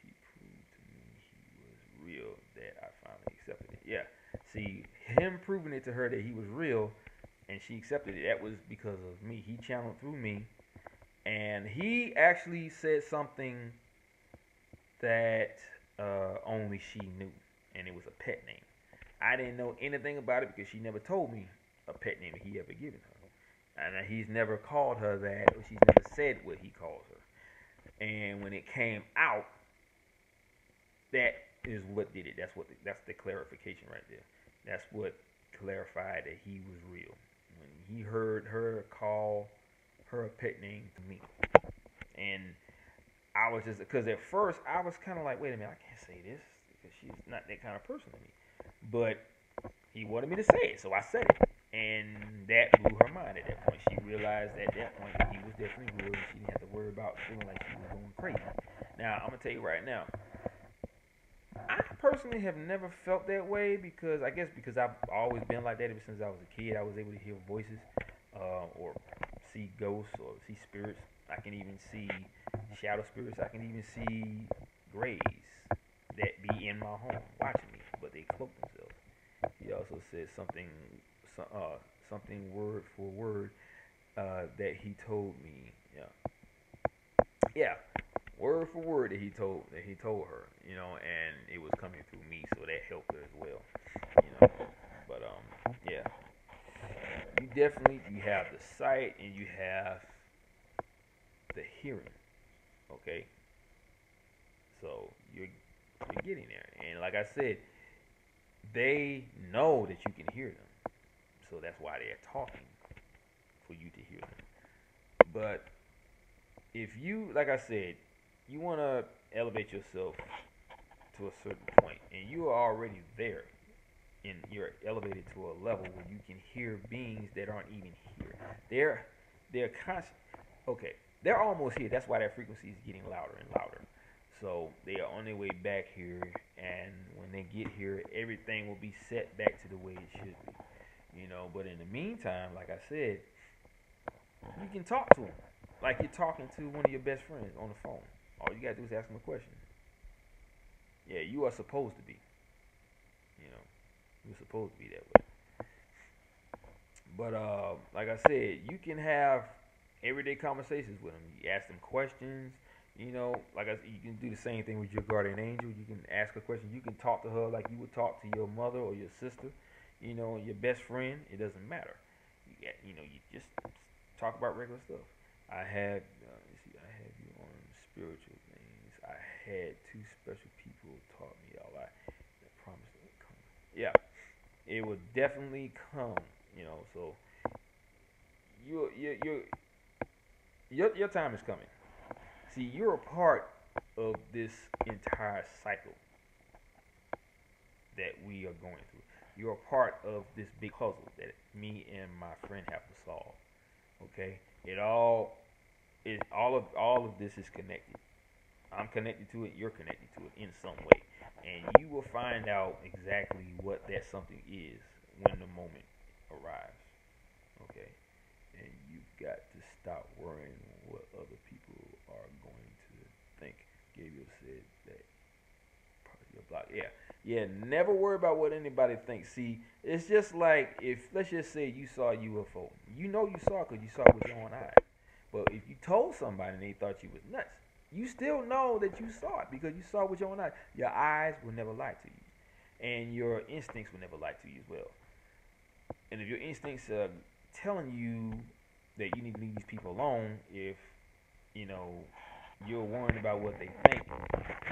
he proved to me he was real that I finally accepted it. Yeah, see, him proving it to her that he was real, and she accepted it. That was because of me. He channeled through me, and he actually said something that only she knew, and it was a pet name. I didn't know anything about it because she never told me a pet name that he ever given her, and he's never called her that, or she's never said what he calls her. And when it came out, that is what did it. That's the clarification right there. That's what clarified that he was real. When he heard her call her a pet name to me, and I was just because at first I was kind of like, wait a minute, I can't say this because she's not that kind of person to me. But he wanted me to say it, so I said it, and that blew her mind. At that point, she realized at that point that he was definitely real, and she didn't have to worry about feeling like she was going crazy. Now I'm gonna tell you right now, I personally have never felt that way because I guess because I've always been like that ever since I was a kid. I was able to hear voices, or see ghosts or see spirits. I can even see shadow spirits. I can even see grays that be in my home watching me, but they cloak themselves. He also said something word for word that he told me. Yeah, yeah, word for word that he told her. And it was coming through me, so that helped her as well. You know, but yeah, you have the sight and you have the hearing. Okay, so you're getting there, and like I said, they know that you can hear them, so that's why they're talking for you to hear them. But if you, like I said, you want to elevate yourself to a certain point, and you are already there, and you're elevated to a level where you can hear beings that aren't even here. They're constant. Okay, they're almost here. That's why that frequency is getting louder and louder. So they are on their way back here, and when they get here, everything will be set back to the way it should be. But in the meantime, like I said, you can talk to them like you're talking to one of your best friends on the phone. All you gotta do is ask them a question. Yeah, you are supposed to be. You know, you're supposed to be that way. But like I said, you can have everyday conversations with them. You ask them questions. You can do the same thing with your guardian angel. You can ask a question. You can talk to her like you would talk to your mother or your sister. Your best friend. It doesn't matter. You just talk about regular stuff. Let's see, I have you on spiritual things. I had two special people taught me all that promised it would come. Yeah, it would definitely come. So you your time is coming. See, you're a part of this entire cycle that we are going through. You're a part of this big puzzle that me and my friend have to solve. Okay, all of this is connected. I'm connected to it. You're connected to it in some way, and you will find out exactly what that something is when the moment arrives. Okay, and you've got to stop worrying what other people are going to think. Gabriel said that part of your block. Yeah, yeah. Never worry about what anybody thinks. See, it's just like if let's just say you saw a UFO. You saw it because you saw it with your own eyes. But if you told somebody and they thought you was nuts, you still know that you saw it because you saw it with your own eyes. Your eyes will never lie to you, and your instincts will never lie to you as well. And if your instincts are telling you that you need to leave these people alone, if you know you're worried about what they think,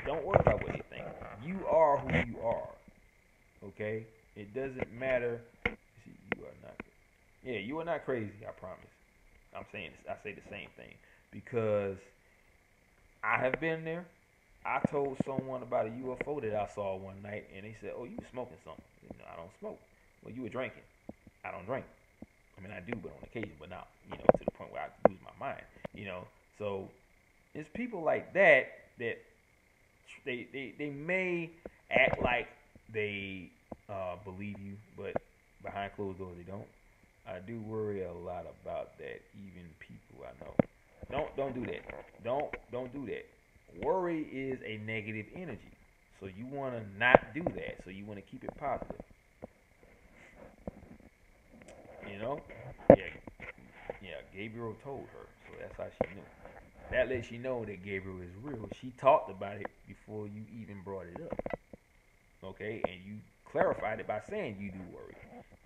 don't worry about what they think. You are who you are. Okay? It doesn't matter. See, you are not. Yeah, you are not crazy. I promise. I say the same thing because I have been there. I told someone about a UFO that I saw one night, and they said, "Oh, you were smoking something." I don't smoke. Well, you were drinking. I don't drink. I mean, I do, but on occasion, but not, to the point where I lose my mind. So it's people like that they may act like they believe you, but behind closed doors they don't. I do worry a lot about that. Even people I know. Don't do that. Don't do that. Worry is a negative energy, so you want to not do that. So you want to keep it positive. You know? Yeah, yeah. Gabriel told her, so that's how she knew. That lets you know that Gabriel is real. She talked about it before you even brought it up. Okay, and you clarified it by saying you do worry.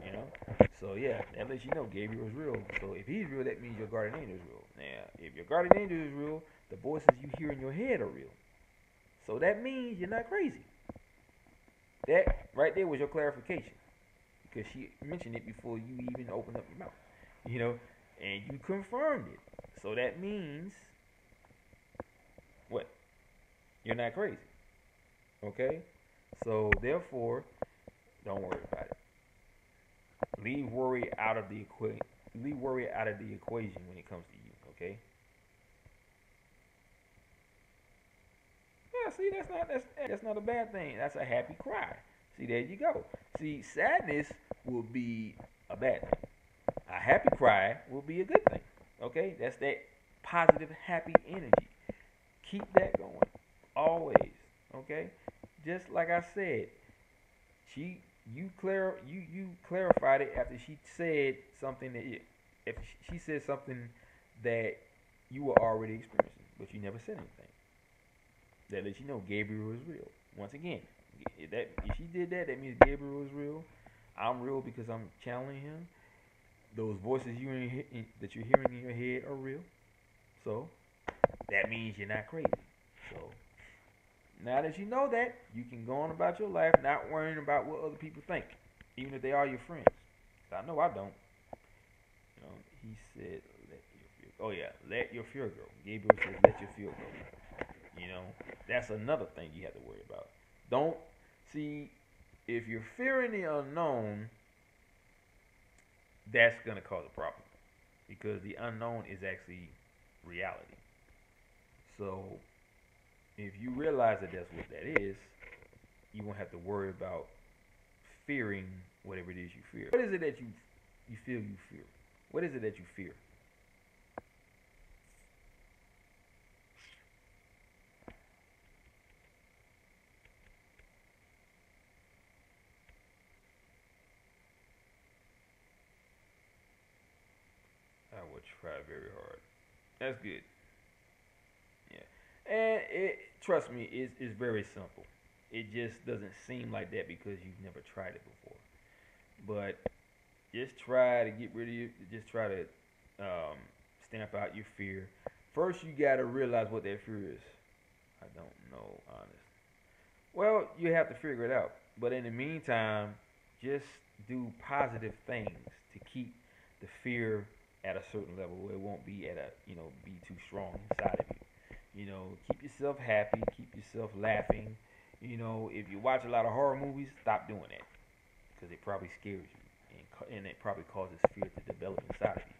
You know, so yeah, that lets you know Gabriel is real. So if he's real, that means your guardian angel is real. Now, if your guardian angel is real, the voices you hear in your head are real. So that means you're not crazy. That right there was your clarification because she mentioned it before you even opened up your mouth. You know, and you confirmed it. So that means what? You're not crazy. Okay? So therefore, don't worry about it. Leave worry out of the equation. Leave worry out of the equation when it comes to you. Okay? Yeah. See, that's not a bad thing. That's a happy cry. See, there you go. See, sadness will be a bad thing. A happy cry will be a good thing. Okay? That's that positive, happy energy. Keep that going. Always. Okay? Just like I said, she you clarified it after she said something that if she said something that you were already experiencing, but you never said anything. That lets you know Gabriel is real. Once again, if she did that, that means Gabriel is real. I'm real because I'm channeling him. Those voices that you're hearing in your head are real. So that means you're not crazy. So now that you know that, you can go on about your life, not worrying about what other people think, even if they are your friends. I know I don't. You know, he said, "Let your fear." Oh yeah, let your fear go. Gabriel says, "Let your fear go." You know, that's another thing you have to worry about. Don't see if you're fearing the unknown, that's gonna cause a problem because the unknown is actually reality. So if you realize that that's what that is, you won't have to worry about fearing whatever it is you fear. What is it that you feel you fear? What is it that you fear? I will try very hard. That's good. Yeah, and trust me, it's very simple. It just doesn't seem like that because you've never tried it before. But just try to get rid of you. Just try to um, stamp out your fear. First, you got to realize what that fear is. I don't know, honest. Well, you have to figure it out. But in the meantime, just do positive things to keep the fear at a certain level where it won't be at a be too strong inside of you. Keep yourself happy, keep yourself laughing. If you watch a lot of horror movies, stop doing that because it probably scares you and it probably causes fear to develop inside of you.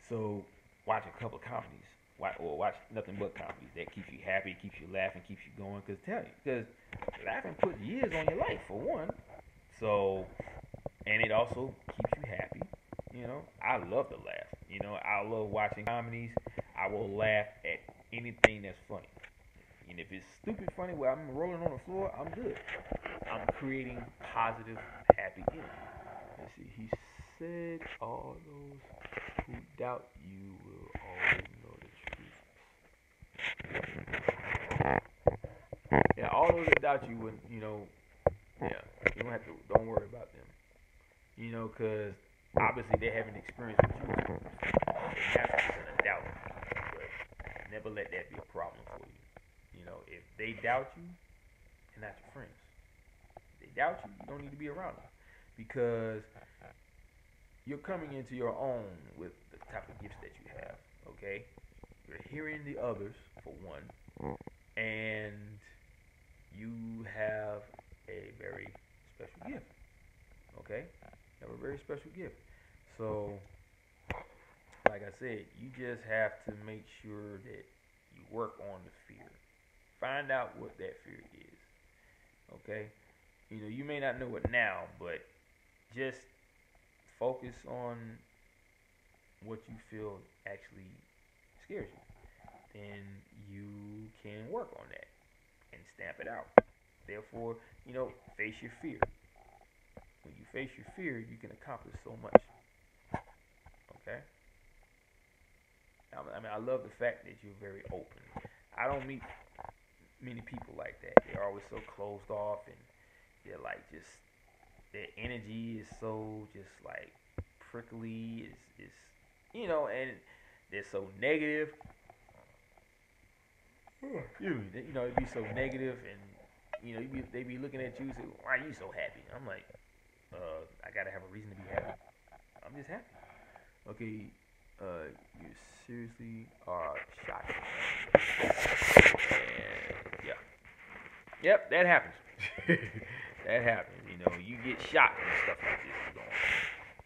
So watch a couple of comedies. Watch nothing but comedies that keeps you happy, keeps you laughing, keeps you going. Because laughing puts years on your life for one. So, and it also keeps you happy. I love to laugh. I love watching comedies. I will laugh at anything that's funny. And if it's stupid funny where I'm rolling on the floor, I'm good. I'm creating positive, happy energy. Let's see. He said all those who doubt you will always know the truth. Yeah, all those that doubt you would, yeah, you don't have to. Don't worry about them. Because obviously they haven't experienced what you experienced. That's gonna doubt you, but never let that be a problem for you. If they doubt you, they're not your friends. If they doubt you, you don't need to be around them because you're coming into your own with the type of gifts that you have. Okay, you're hearing the others for one, and you have a very special gift. Okay, you have a very special gift. So, like I said, you just have to make sure that you work on the fear. Find out what that fear is. Okay, you may not know it now, but just focus on what you feel actually scares you. Then you can work on that and stamp it out. Therefore, face your fear. When you face your fear, you can accomplish so much. Okay? I love the fact that you're very open. I don't meet many people like that. They're always so closed off and they're like just their energy is so just like prickly. And they're so negative. It'd be so negative, and they be looking at you and say, "Why are you so happy?" I'm like, I gotta have a reason to be happy. I'm just happy. Okay, You seriously are shocking. And yeah, yep, that happens. That happens. You get shocked and stuff like this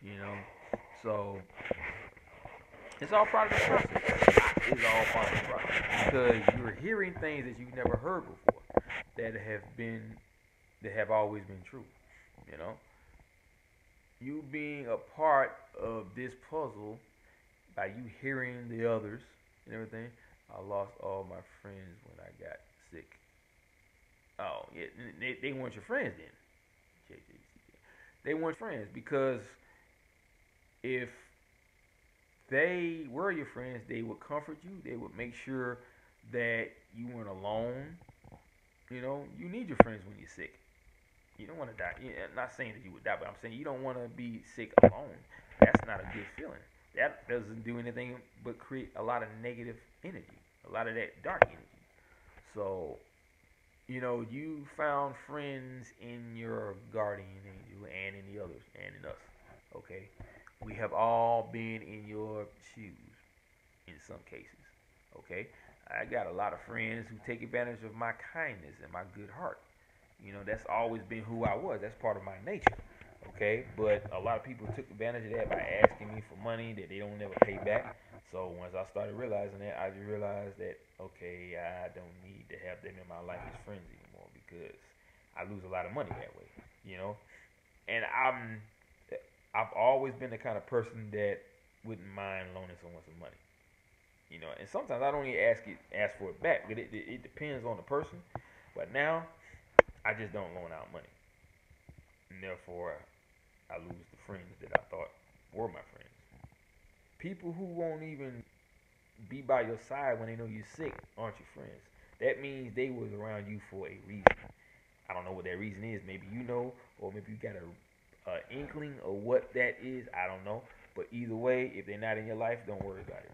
going on. So it's all part of the process. It's all part of the process because you're hearing things that you've never heard before that have always been true. You know, you being a part of this puzzle by you hearing the others and everything. I lost all my friends when I got sick. Oh, yeah, they weren't your friends then. They weren't friends because if they were your friends, they would comfort you. They would make sure that you weren't alone. You need your friends when you're sick. You don't want to die. Yeah, I'm not saying that you would die, but I'm saying you don't want to be sick alone. That's not a good feeling. That doesn't do anything but create a lot of negative energy, a lot of that dark energy. So, you found friends in your guardian angel and in the others and in us. Okay? We have all been in your shoes in some cases. Okay? I got a lot of friends who take advantage of my kindness and my good heart. That's always been who I was. That's part of my nature. Okay? But a lot of people took advantage of that by asking me for money that they don't ever pay back. So once I started realizing that, I just realized that, okay, I don't need to have them in my life as friends anymore because I lose a lot of money that way. You know? And I've always been the kind of person that wouldn't mind loaning someone some money. And sometimes I don't even ask for it back, but it depends on the person. But now I just don't loan out money, and therefore I lose the friends that I thought were my friends. People who won't even be by your side when they know you're sick aren't your friends. That means they was around you for a reason. I don't know what that reason is. Maybe you know, or maybe you got a inkling of what that is. I don't know. But either way, if they're not in your life, don't worry about it.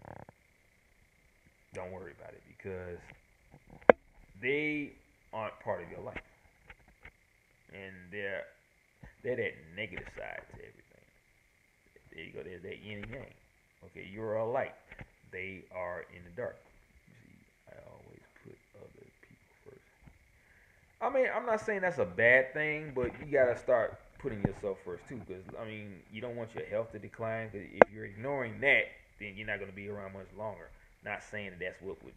Don't worry about it because they aren't part of your life, and they're that negative side to everything. There you go. There's that yin and yang. Okay, you're a light. They are in the dark. You see, I always put other people first. I mean, I'm not saying that's a bad thing, but you gotta start putting yourself first too. Because you don't want your health to decline. Because if you're ignoring that, then you're not gonna be around much longer. Not saying that that's what would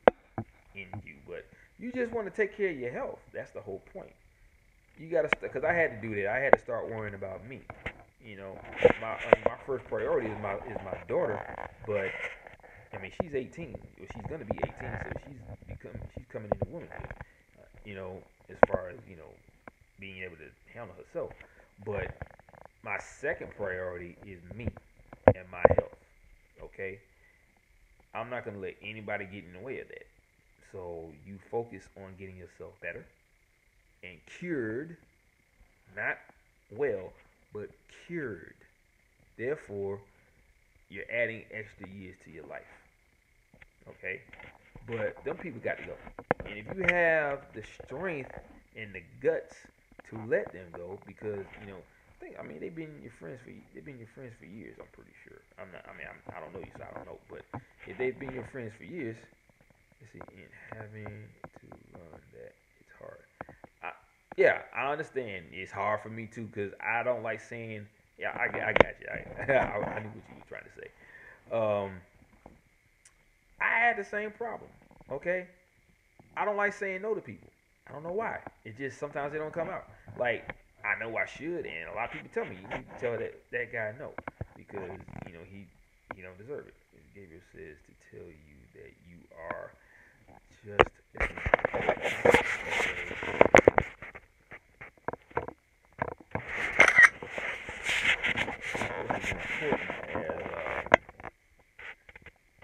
end you, but you just want to take care of your health. That's the whole point. You gotta, because I had to do that. I had to start worrying about me. You know, my first priority is my daughter, but I mean she's 18. Or she's gonna be 18, so she's coming into womanhood. As far as being able to handle herself. But my second priority is me and my health. Okay, I'm not gonna let anybody get in the way of that. So you focus on getting yourself better and cured, not well, but cured. Therefore, you're adding extra years to your life. Okay? But them people got to go. And if you have the strength and the guts to let them go, because they've been your friends for years. I'm pretty sure. I don't know you, so I don't know. But if they've been your friends for years, let's see, in having to learn that it's hard. Yeah, I understand. It's hard for me too because I don't like saying. Yeah, I got you. I knew what you were trying to say. I had the same problem. Okay, I don't like saying no to people. I don't know why. It just sometimes they don't come out. Like I know I should, and a lot of people tell me you need to tell that guy no because he don't deserve it. Gabriel says to tell you that you are just as important.